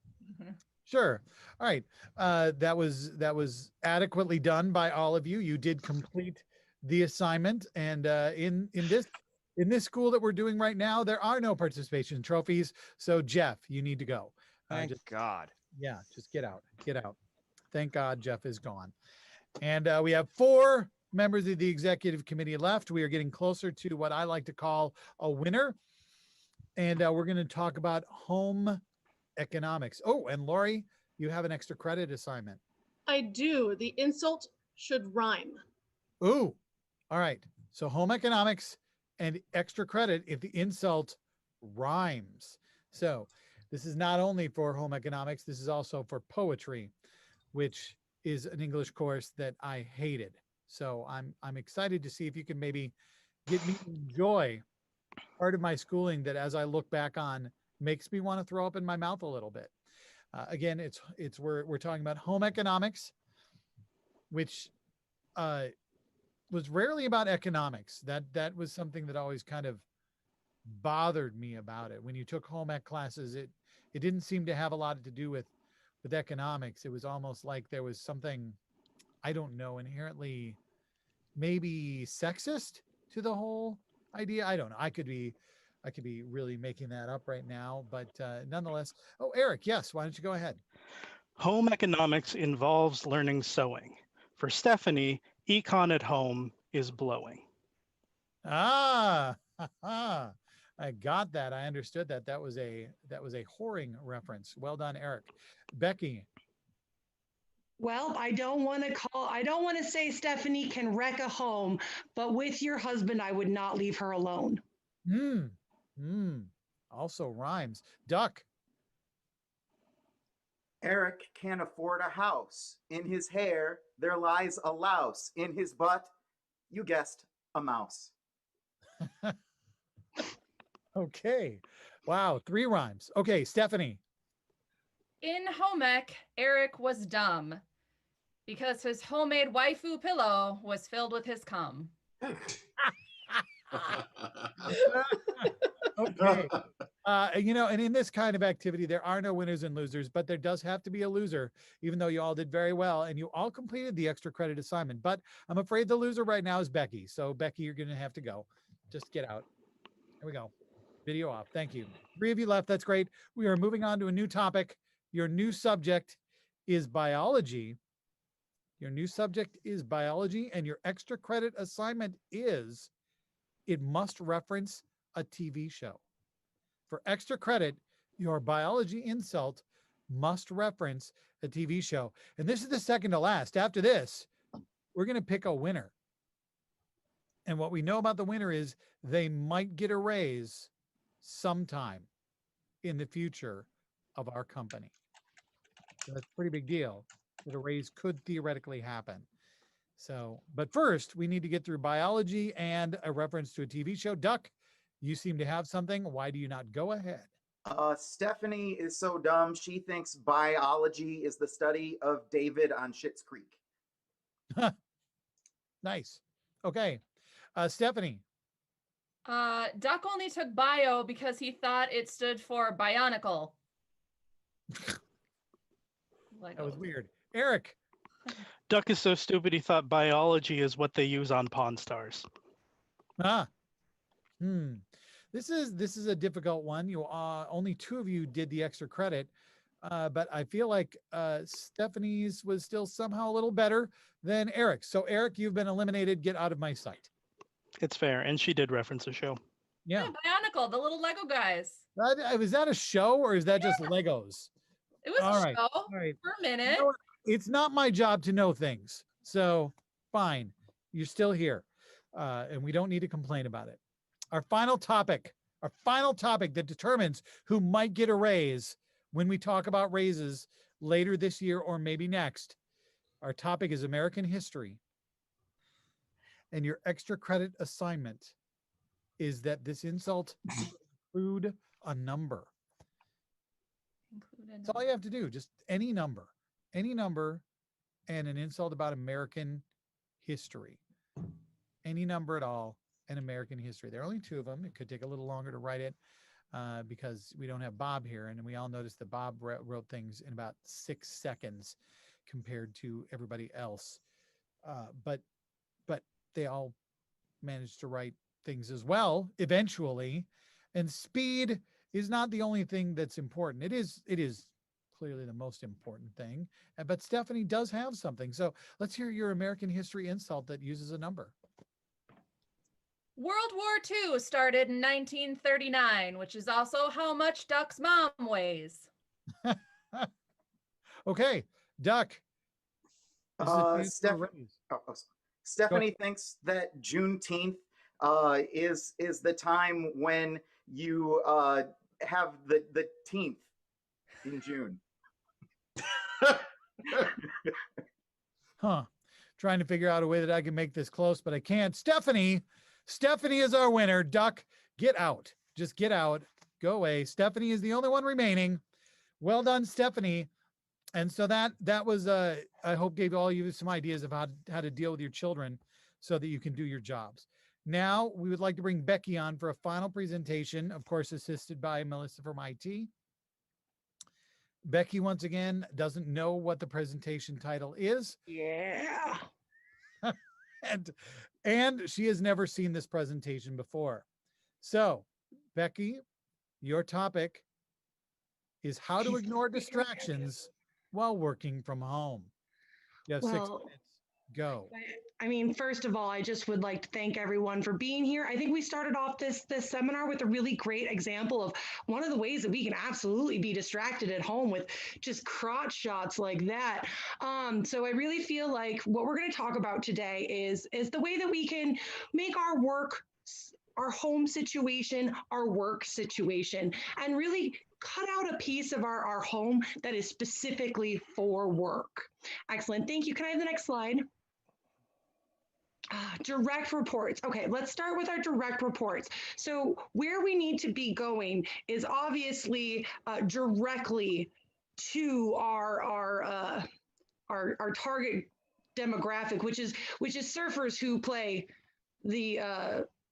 sure. All right, that was adequately done by all of you. You did complete the assignment, and in this school that we're doing right now, there are no participation trophies. So Jeff, you need to go. Thank God. Yeah, just get out. Thank God Jeff is gone. And we have 4 members of the executive committee left. We are getting closer to what I like to call a winner. And we're going to talk about home economics. Oh, and Lori, you have an extra credit assignment. I do. The insult should rhyme. Ooh, all right. So home economics and extra credit if the insult rhymes. So this is not only for home economics, this is also for poetry, which is an English course that I hated. So I'm excited to see if you can maybe get me to enjoy part of my schooling that, as I look back on, makes me want to throw up in my mouth a little bit. Again, we're talking about home economics, which was rarely about economics. That was something that always kind of bothered me about it. When you took home ec classes, it didn't seem to have a lot to do with economics. It was almost like there was something, I don't know, inherently maybe sexist to the whole idea. I don't know. I could be really making that up right now, but nonetheless. Oh, Eric, yes, why don't you go ahead? Home economics involves learning sewing. For Stephanie, econ at home is blowing. Ah, I got that. I understood that. That was a whoring reference. Well done, Eric. Becky. Well, I don't want to say Stephanie can wreck a home, but with your husband, I would not leave her alone. Also rhymes. Duck. Eric can't afford a house. In his hair, there lies a louse. In his butt, you guessed, a mouse. Okay. Wow, 3 rhymes. Okay, Stephanie. In home ec, Eric was dumb because his homemade waifu pillow was filled with his cum. Okay. And in this kind of activity, there are no winners and losers, but there does have to be a loser, even though you all did very well and you all completed the extra credit assignment. But I'm afraid the loser right now is Becky. So Becky, you're going to have to go. Just get out. Here we go. Video off. Thank you. 3 of you left. That's great. We are moving on to a new topic. Your new subject is biology. And your extra credit assignment is it must reference a TV show. For extra credit, your biology insult must reference a TV show. And this is the second to last. After this, we're going to pick a winner. And what we know about the winner is they might get a raise sometime in the future of our company. So that's a pretty big deal that a raise could theoretically happen. So, but first we need to get through biology and a reference to a TV show. Duck, you seem to have something. Why do you not go ahead? Stephanie is so dumb. She thinks biology is the study of David on Schitt's Creek. Nice. Okay. Stephanie. Duck only took bio because he thought it stood for bionicle. That was weird. Eric. Duck is so stupid he thought biology is what they use on Pawn Stars. This is a difficult one. You only 2 of you did the extra credit, but I feel like Stephanie's was still somehow a little better than Eric. So Eric, you've been eliminated. Get out of my sight. It's fair, and she did reference a show. Yeah. Bionicle, the little Lego guys. Was that a show or is that just Legos? It was All a right. show All right. for a minute. You know what? It's not my job to know things. So fine. You're still here. And we don't need to complain about it. Our final topic that determines who might get a raise when we talk about raises later this year or maybe next. Our topic is American history. And your extra credit assignment is that this insult include a number. That's all you have to do. Just any number and an insult about American history. Any number at all in American history. There are only 2 of them. It could take a little longer to write it because we don't have Bob here. And we all noticed that Bob wrote things in about 6 seconds compared to everybody else. But they all managed to write things as well eventually. And speed is not the only thing that's important. It is clearly the most important thing. But Stephanie does have something. So let's hear your American history insult that uses a number. World War II started in 1939, which is also how much Duck's mom weighs. Okay, Duck. Stephanie thinks that Juneteenth is the time when you have the 10th in June. Trying to figure out a way that I can make this close, but I can't. Stephanie is our winner. Duck, get out. Just get out. Go away. Stephanie is the only one remaining. Well done, Stephanie. And so that was, I hope gave all you some ideas of how to deal with your children so that you can do your jobs. Now, we would like to bring Becky on for a final presentation, of course, assisted by Melissa from IT. Becky, once again, doesn't know what the presentation title is. Yeah. And she has never seen this presentation before. So, Becky, your topic is how to ignore distractions while working from home. You have 6 minutes. Go. I mean, first of all, I just would like to thank everyone for being here. I think we started off this seminar with a really great example of one of the ways that we can absolutely be distracted at home with just crotch shots like that. So I really feel like what we're going to talk about today is the way that we can make our work, our home situation, our work situation, and really cut out a piece of our home that is specifically for work. Excellent. Thank you. Can I have the next slide? Direct reports. Okay, let's start with our direct reports. So where we need to be going is obviously directly to our target demographic, which is surfers who play the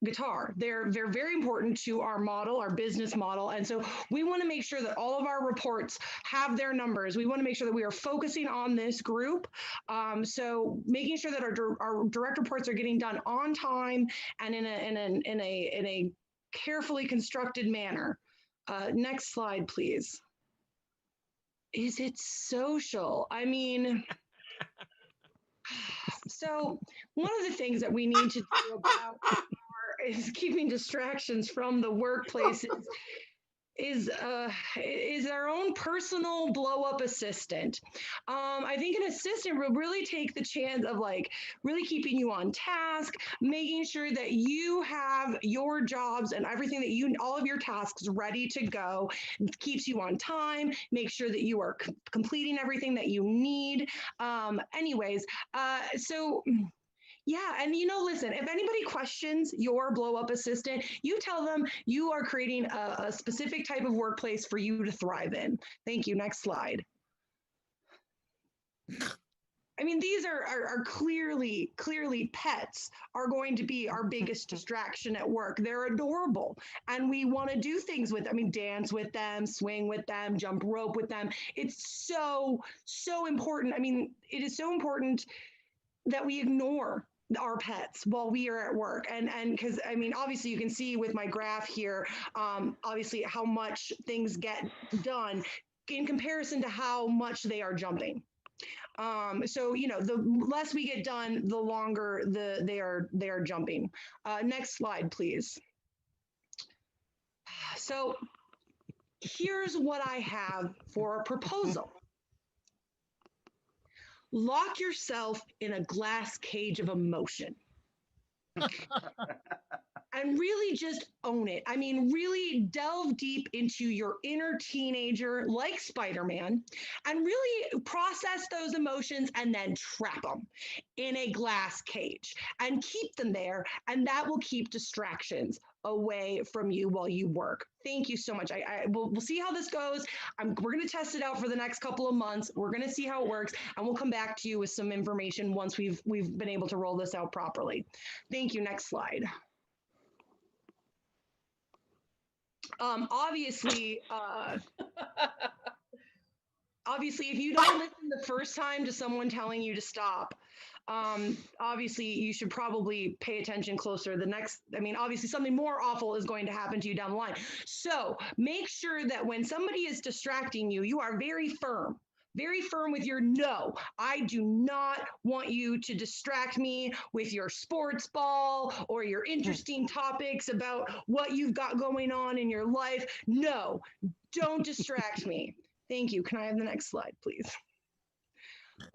guitar. They're very important to our model, our business model. And so we want to make sure that all of our reports have their numbers. We want to make sure that we are focusing on this group. So making sure that our direct reports are getting done on time and in a carefully constructed manner. Next slide, please. Is it social? I mean, so one of the things that we need to do about is keeping distractions from the workplace is our own personal blow-up assistant. I think an assistant will really take the chance of like really keeping you on task, making sure that you have your jobs and everything that all of your tasks ready to go, keeps you on time, make sure that you are completing everything that you need. So Yeah, and listen, if anybody questions your blow up assistant, you tell them you are creating a specific type of workplace for you to thrive in. Thank you. Next slide. I mean, these are clearly pets are going to be our biggest distraction at work. They're adorable and we want to do things with, I mean, dance with them, swing with them, jump rope with them. It's so important. I mean, it is so important that we ignore our pets while we are at work. And because, I mean, obviously you can see with my graph here, obviously how much things get done in comparison to how much they are jumping. So, the less we get done, the longer they are jumping. Next slide, please. So here's what I have for a proposal. Lock yourself in a glass cage of emotion. And really just own it. I mean, really delve deep into your inner teenager like Spider-Man and really process those emotions and then trap them in a glass cage and keep them there. And that will keep distractions away from you while you work. Thank you so much. We'll see how this goes. We're going to test it out for the next couple of months. We're going to see how it works, and we'll come back to you with some information once we've been able to roll this out properly. Thank you. Next slide. Obviously, if you don't listen the first time to someone telling you to stop, obviously you should probably pay attention closer. Obviously something more awful is going to happen to you down the line. So make sure that when somebody is distracting you, you are very firm with your no. I do not want you to distract me with your sports ball or your interesting topics about what you've got going on in your life. No, don't distract me. Thank you. Can I have the next slide, please?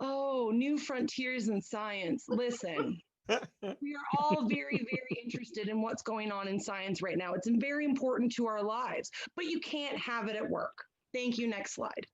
Oh, new frontiers in science. Listen, we are all very, very interested in what's going on in science right now. It's very important to our lives, but you can't have it at work. Thank you. Next slide.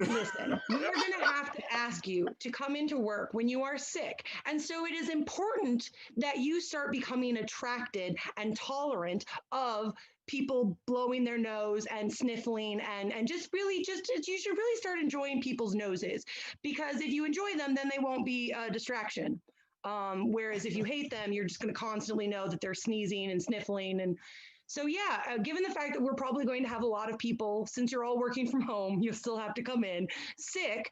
Listen, we are going to have to ask you to come into work when you are sick. And so it is important that you start becoming attracted and tolerant of people blowing their nose and sniffling and you should really start enjoying people's noses, because if you enjoy them, then they won't be a distraction. Whereas if you hate them, you're just going to constantly know that they're sneezing and sniffling. And so, yeah, given the fact that we're probably going to have a lot of people, since you're all working from home, you'll still have to come in sick.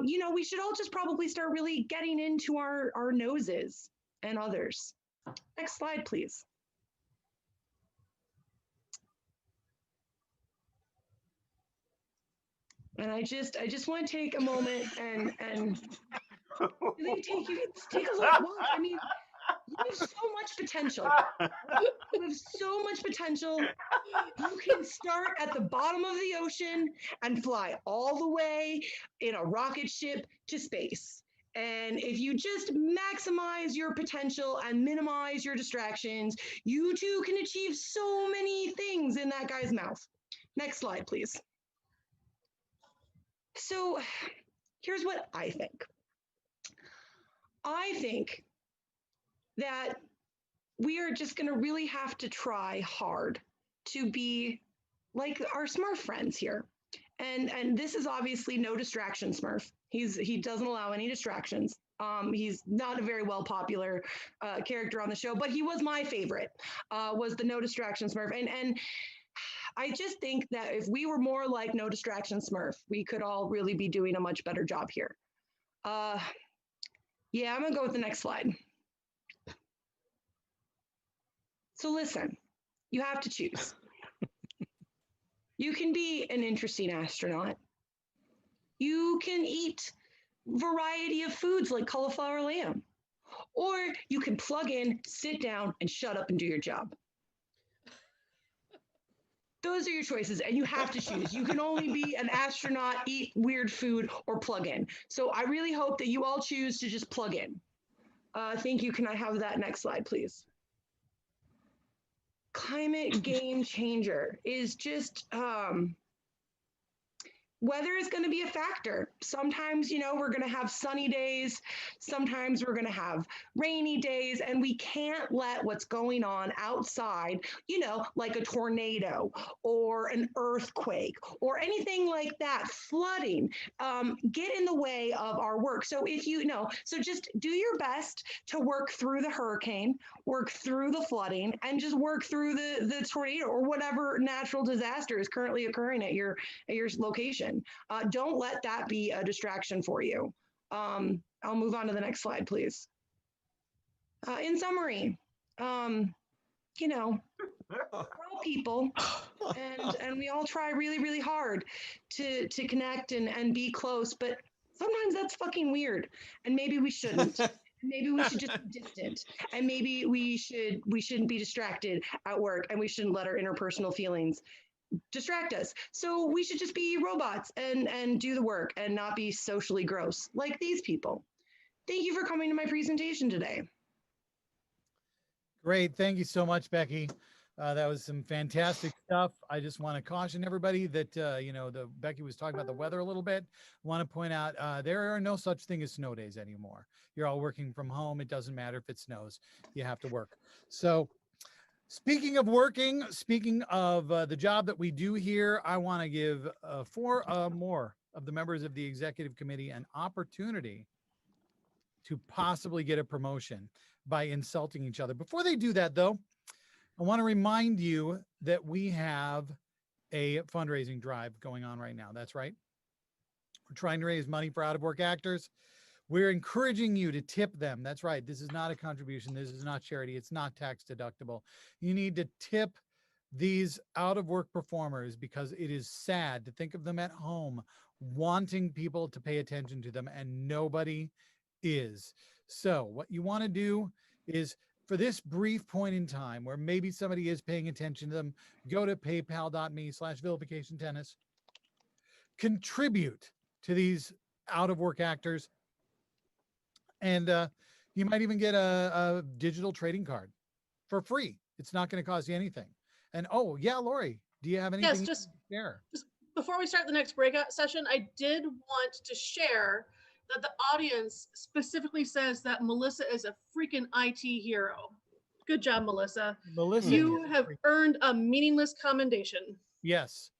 We should all just probably start really getting into our noses and others. Next slide, please. And I just want to take a moment and really take a look. Well, I mean, you have so much potential. You have so much potential. You can start at the bottom of the ocean and fly all the way in a rocket ship to space. And if you just maximize your potential and minimize your distractions, you too can achieve so many things in that guy's mouth. Next slide, please. So here's what I think. I think that we are just going to really have to try hard to be like our Smurf friends here. And this is obviously no distraction Smurf. He doesn't allow any distractions. He's not a very well popular character on the show, but he was my favorite, was the no distraction Smurf. And I just think that if we were more like no distraction Smurf, we could all really be doing a much better job here. Yeah, I'm going to go with the next slide. So listen, you have to choose. You can be an interesting astronaut. You can eat variety of foods like cauliflower lamb. Or you can plug in, sit down, and shut up and do your job. Those are your choices, and you have to choose. You can only be an astronaut, eat weird food, or plug in. So I really hope that you all choose to just plug in. Thank you. Can I have that next slide, please? Climate game changer is just, weather is going to be a factor. Sometimes, we're going to have sunny days. Sometimes we're going to have rainy days, and we can't let what's going on outside, like a tornado or an earthquake or anything like that, flooding, get in the way of our work. So so just do your best to work through the hurricane, work through the flooding, and just work through the tornado or whatever natural disaster is currently occurring at your location. Don't let that be a distraction for you. I'll move on to the next slide, please. In summary, we're all people, and we all try really, really hard to connect and be close, but sometimes that's fucking weird, and maybe we shouldn't. Maybe we should just be distant, and maybe we shouldn't be distracted at work, and we shouldn't let our interpersonal feelings distract us. So we should just be robots and do the work and not be socially gross like these people. Thank you for coming to my presentation today. Great. Thank you so much, Becky. That was some fantastic stuff. I just want to caution everybody that, Becky was talking about the weather a little bit. I want to point out there are no such thing as snow days anymore. You're all working from home. It doesn't matter if it snows. You have to work. So speaking of working, speaking of the job that we do here, I want to give 4 more of the members of the executive committee an opportunity to possibly get a promotion by insulting each other. Before they do that, though, I want to remind you that we have a fundraising drive going on right now. That's right. We're trying to raise money for out-of-work actors. We're encouraging you to tip them. That's right. This is not a contribution. This is not charity. It's not tax deductible. You need to tip these out-of-work performers because it is sad to think of them at home wanting people to pay attention to them, and nobody is. So what you want to do is, for this brief point in time where maybe somebody is paying attention to them, go to paypal.me/Vilification Tennis, contribute to these out-of-work actors, and you might even get a digital trading card for free. It's not going to cost you anything. And oh yeah, Lori, do you have anything? Yes, just there? Just before we start the next breakout session, I did want to share that the audience specifically says that Melissa is a freaking IT hero. Good job, Melissa. Melissa, you have earned a meaningless commendation. Yes.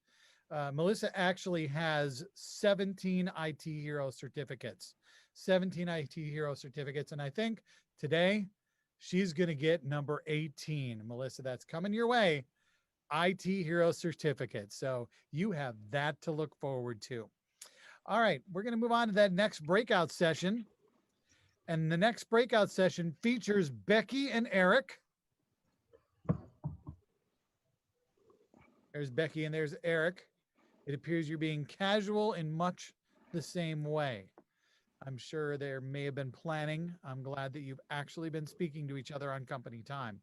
Melissa actually has 17 IT hero certificates. 17 IT hero certificates. And I think today she's going to get number 18. Melissa, that's coming your way. IT hero certificate. So you have that to look forward to. All right, we're going to move on to that next breakout session. And the next breakout session features Becky and Eric. There's Becky and there's Eric. It appears you're being casual in much the same way. I'm sure there may have been planning. I'm glad that you've actually been speaking to each other on company time.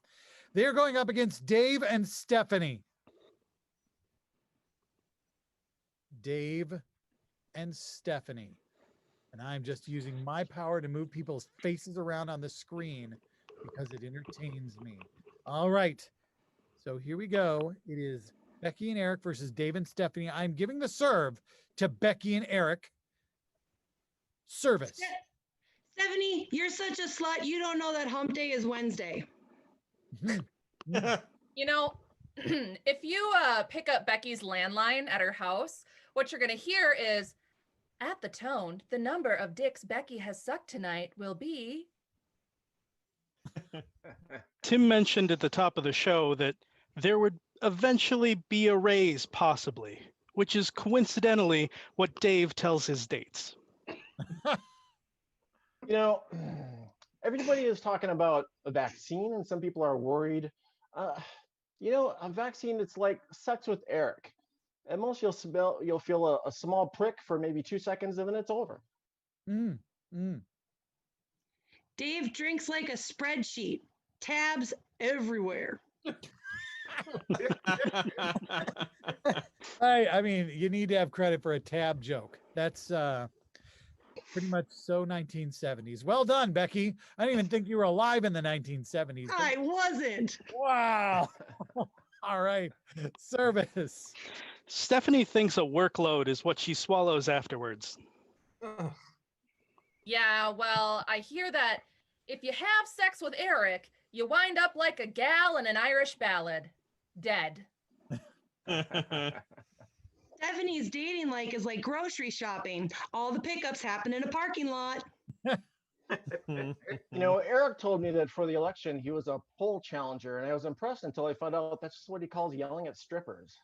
They're going up against Dave and Stephanie. Dave and Stephanie. And I'm just using my power to move people's faces around on the screen because it entertains me. All right. So here we go. It is Becky and Eric versus Dave and Stephanie. I'm giving the serve to Becky and Eric. Service. Stephanie, you're such a slut. You don't know that hump day is Wednesday. If you pick up Becky's landline at her house, what you're going to hear is, at the tone, the number of dicks Becky has sucked tonight will be... Tim mentioned at the top of the show that there would eventually be a raise, possibly, which is coincidentally what Dave tells his dates. Everybody is talking about a vaccine, and some people are worried. A vaccine, it's like sex with Eric. At most, you'll feel a small prick for maybe 2 seconds, and then it's over. Dave drinks like a spreadsheet. Tabs everywhere. I mean, you need to have credit for a tab joke. That's pretty much so 1970s. Well done, Becky. I didn't even think you were alive in the 1970s. I wasn't. Wow. All right. Service. Stephanie thinks a workload is what she swallows afterwards. Ugh. Yeah, well, I hear that if you have sex with Eric, you wind up like a gal in an Irish ballad. Dead. Stephanie's dating like is like grocery shopping. All the pickups happen in a parking lot. You know, Eric told me that for the election, he was a poll challenger, and I was impressed until I found out that's just what he calls yelling at strippers.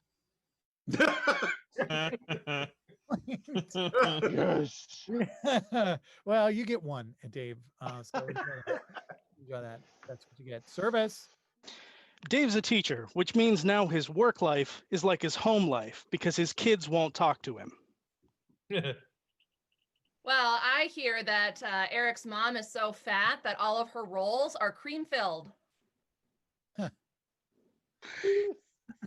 Yes. Well, you get one, Dave. So enjoy that. That's what you get. Service. Dave's a teacher, which means now his work life is like his home life because his kids won't talk to him. Well, I hear that Eric's mom is so fat that all of her rolls are cream filled.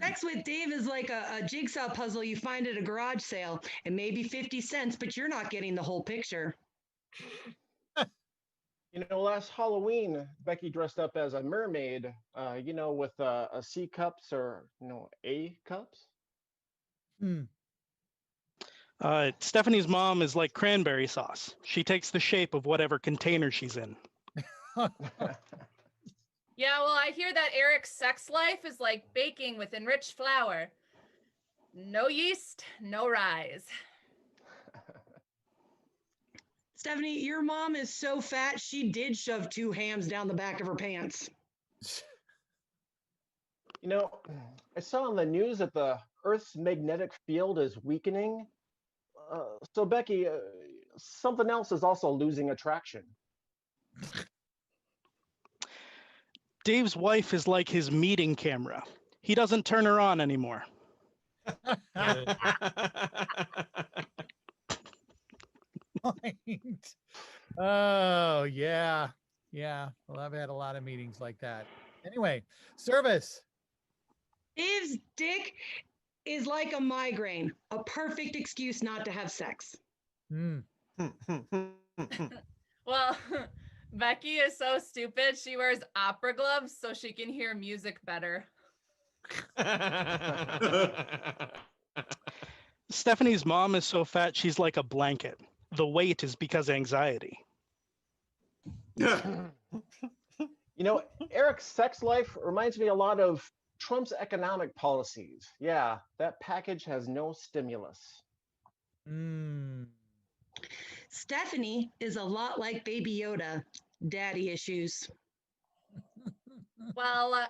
Sex with Dave is like a jigsaw puzzle you find at a garage sale. It may be 50 cents, but you're not getting the whole picture. You know, last Halloween, Becky dressed up as a mermaid, you know, with a C cups or, you know, A cups. Stephanie's mom is like cranberry sauce. She takes the shape of whatever container she's in. Yeah, well, I hear that Eric's sex life is like baking with enriched flour. No yeast, no rise. Stephanie, your mom is so fat, she did shove 2 hams down the back of her pants. You know, I saw on the news that the Earth's magnetic field is weakening. So, Becky, something else is also losing attraction. Dave's wife is like his meeting camera. He doesn't turn her on anymore. Oh, yeah. Yeah. Well, I've had a lot of meetings like that. Anyway, service. Dave's dick is like a migraine, a perfect excuse not to have sex. Well, Becky is so stupid. She wears opera gloves so she can hear music better. Stephanie's mom is so fat she's like a blanket. The weight is because anxiety. You know, Eric's sex life reminds me a lot of Trump's economic policies. Yeah, that package has no stimulus. Stephanie is a lot like Baby Yoda, daddy issues. Well,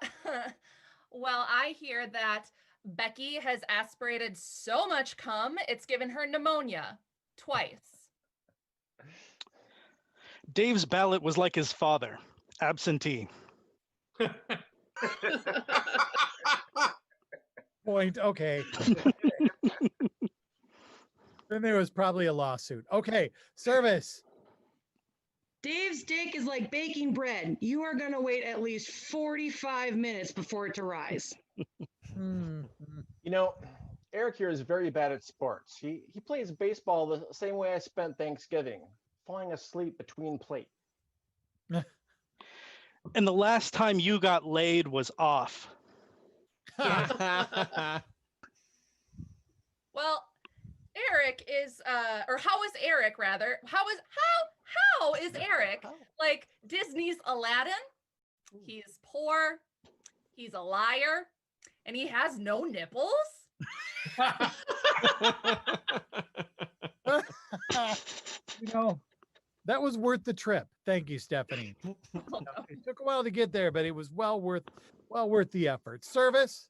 well, I hear that Becky has aspirated so much cum, it's given her pneumonia twice. Dave's ballot was like his father, absentee. Point. Okay. Then there was probably a lawsuit. Okay. Service. Dave's dick is like baking bread. You are going to wait at least 45 minutes before it to rise. You know, Eric here is very bad at sports. He plays baseball the same way I spent Thanksgiving, falling asleep between plate. And the last time you got laid was off. Well, Eric is or how is Eric rather? How is Eric like Disney's Aladdin? He's poor, he's a liar, and he has no nipples? You know, that was worth the trip. Thank you, Stephanie. It took a while to get there, but it was well worth the effort. Service.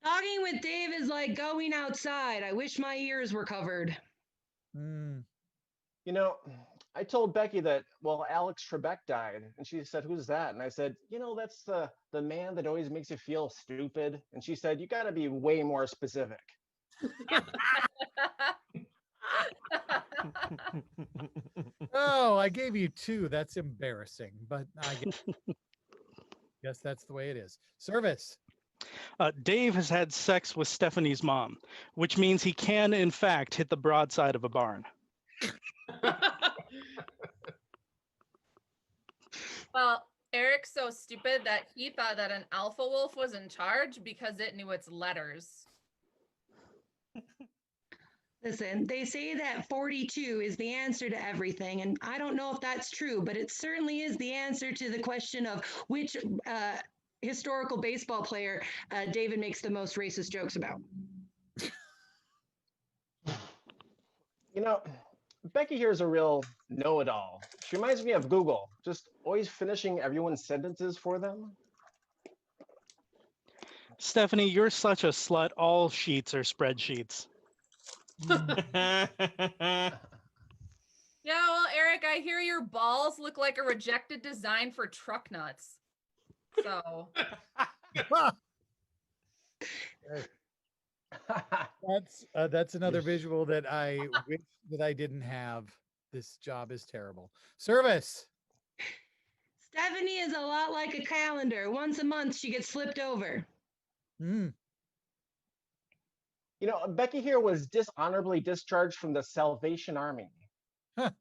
Talking with Dave is like going outside. I wish my ears were covered. You know, I told Becky that, well, Alex Trebek died, and she said, "Who's that?" And I said, "You know, that's the man that always makes you feel stupid." And she said, "You got to be way more specific." Oh, I gave you 2. That's embarrassing, but I guess that's the way it is. Service. Dave has had sex with Stephanie's mom, which means he can, in fact, hit the broadside of a barn. Well, Eric's so stupid that he thought that an alpha wolf was in charge because it knew its letters. Listen, they say that 42 is the answer to everything, and I don't know if that's true, but it certainly is the answer to the question of which historical baseball player David makes the most racist jokes about. You know, Becky here is a real know-it-all. She reminds me of Google, just always finishing everyone's sentences for them. Stephanie, you're such a slut. All sheets are spreadsheets. Yeah, well, Eric, I hear your balls look like a rejected design for truck nuts. So that's another visual that I wish that I didn't have. This job is terrible. Service. Stephanie is a lot like a calendar. Once a month, she gets flipped over. Mm. You know, Becky here was dishonorably discharged from the Salvation Army. Huh.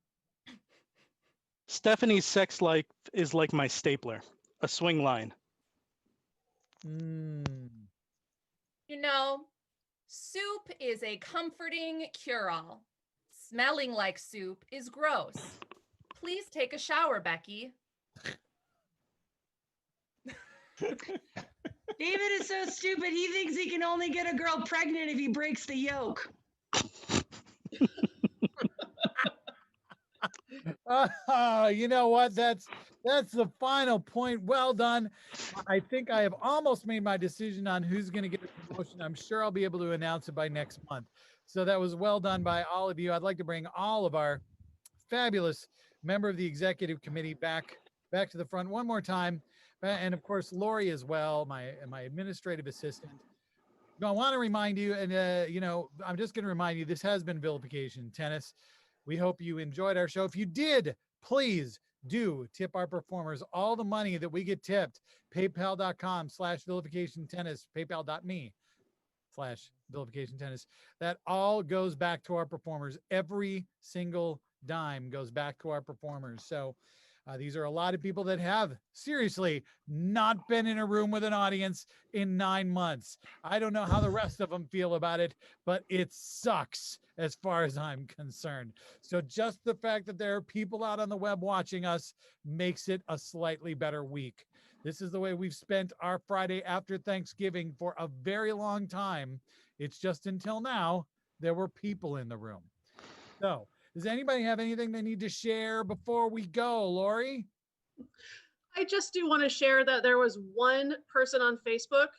Stephanie's sex life is like my stapler, a swing line. Mm. you know, soup is a comforting cure-all. Smelling like soup is gross. Please take a shower, Becky. David is so stupid. He thinks he can only get a girl pregnant if he breaks the yolk. You know what? That's the final point. Well done. I think I have almost made my decision on who's going to get a promotion. I'm sure I'll be able to announce it by next month. So that was well done by all of you. I'd like to bring all of our fabulous member of the executive committee back to the front one more time. And of course, Lori as well, my administrative assistant. I want to remind you, and you know, I'm just going to remind you, this has been Vilification Tennis. We hope you enjoyed our show. If you did, please do tip our performers. All the money that we get tipped, paypal.com/vilificationtennis, paypal.me/vilificationtennis. That all goes back to our performers. Every single dime goes back to our performers. So these are a lot of people that have seriously not been in a room with an audience in 9 months. I don't know how the rest of them feel about it, but it sucks as far as I'm concerned. So just the fact that there are people out on the web watching us makes it a slightly better week. This is the way we've spent our Friday after Thanksgiving for a very long time. It's just until now, there were people in the room. So, does anybody have anything they need to share before we go, Lori? I just do want to share that there was one person on Facebook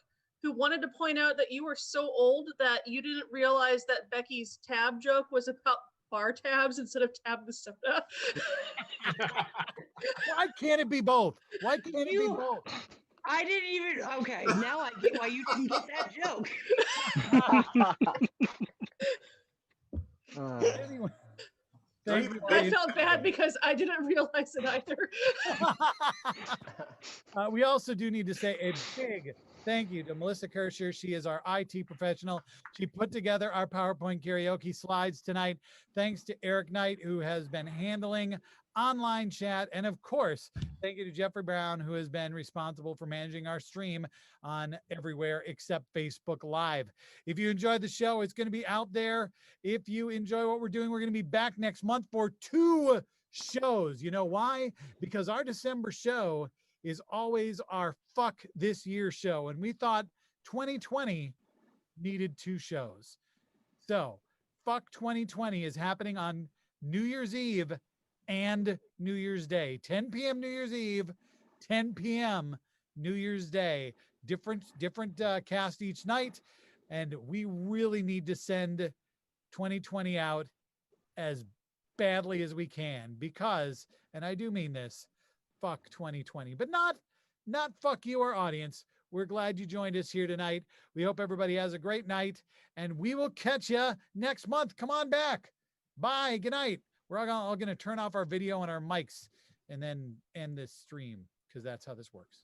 who wanted to point out that you were so old that you didn't realize that Becky's tab joke was about bar tabs instead of tab the soda. Why can't it be both? Why can't it be both? I didn't even, okay, now I get why you didn't get that joke. Anyway. I felt bad because I didn't realize it either. We also do need to say a big thank you to Melissa Kirscher. She is our IT professional. She put together our PowerPoint karaoke slides tonight. Thanks to Eric Knight, who has been handling online chat. And of course, thank you to Jeffrey Brown, who has been responsible for managing our stream on everywhere except Facebook Live. If you enjoyed the show, it's going to be out there. If you enjoy what we're doing, we're going to be back next month for 2 shows. You know why? Because our December show is always our fuck this year show. And we thought 2020 needed 2 shows. So fuck 2020 is happening on New Year's Eve and New Year's Day. 10 p.m. New Year's Eve, 10 p.m. New Year's Day. Different cast each night. And we really need to send 2020 out as badly as we can because, and I do mean this, fuck 2020, but not fuck you, our audience. We're glad you joined us here tonight. We hope everybody has a great night and we will catch you next month. Come on back. Bye. Good night. We're all going to turn off our video and our mics and then end this stream because that's how this works.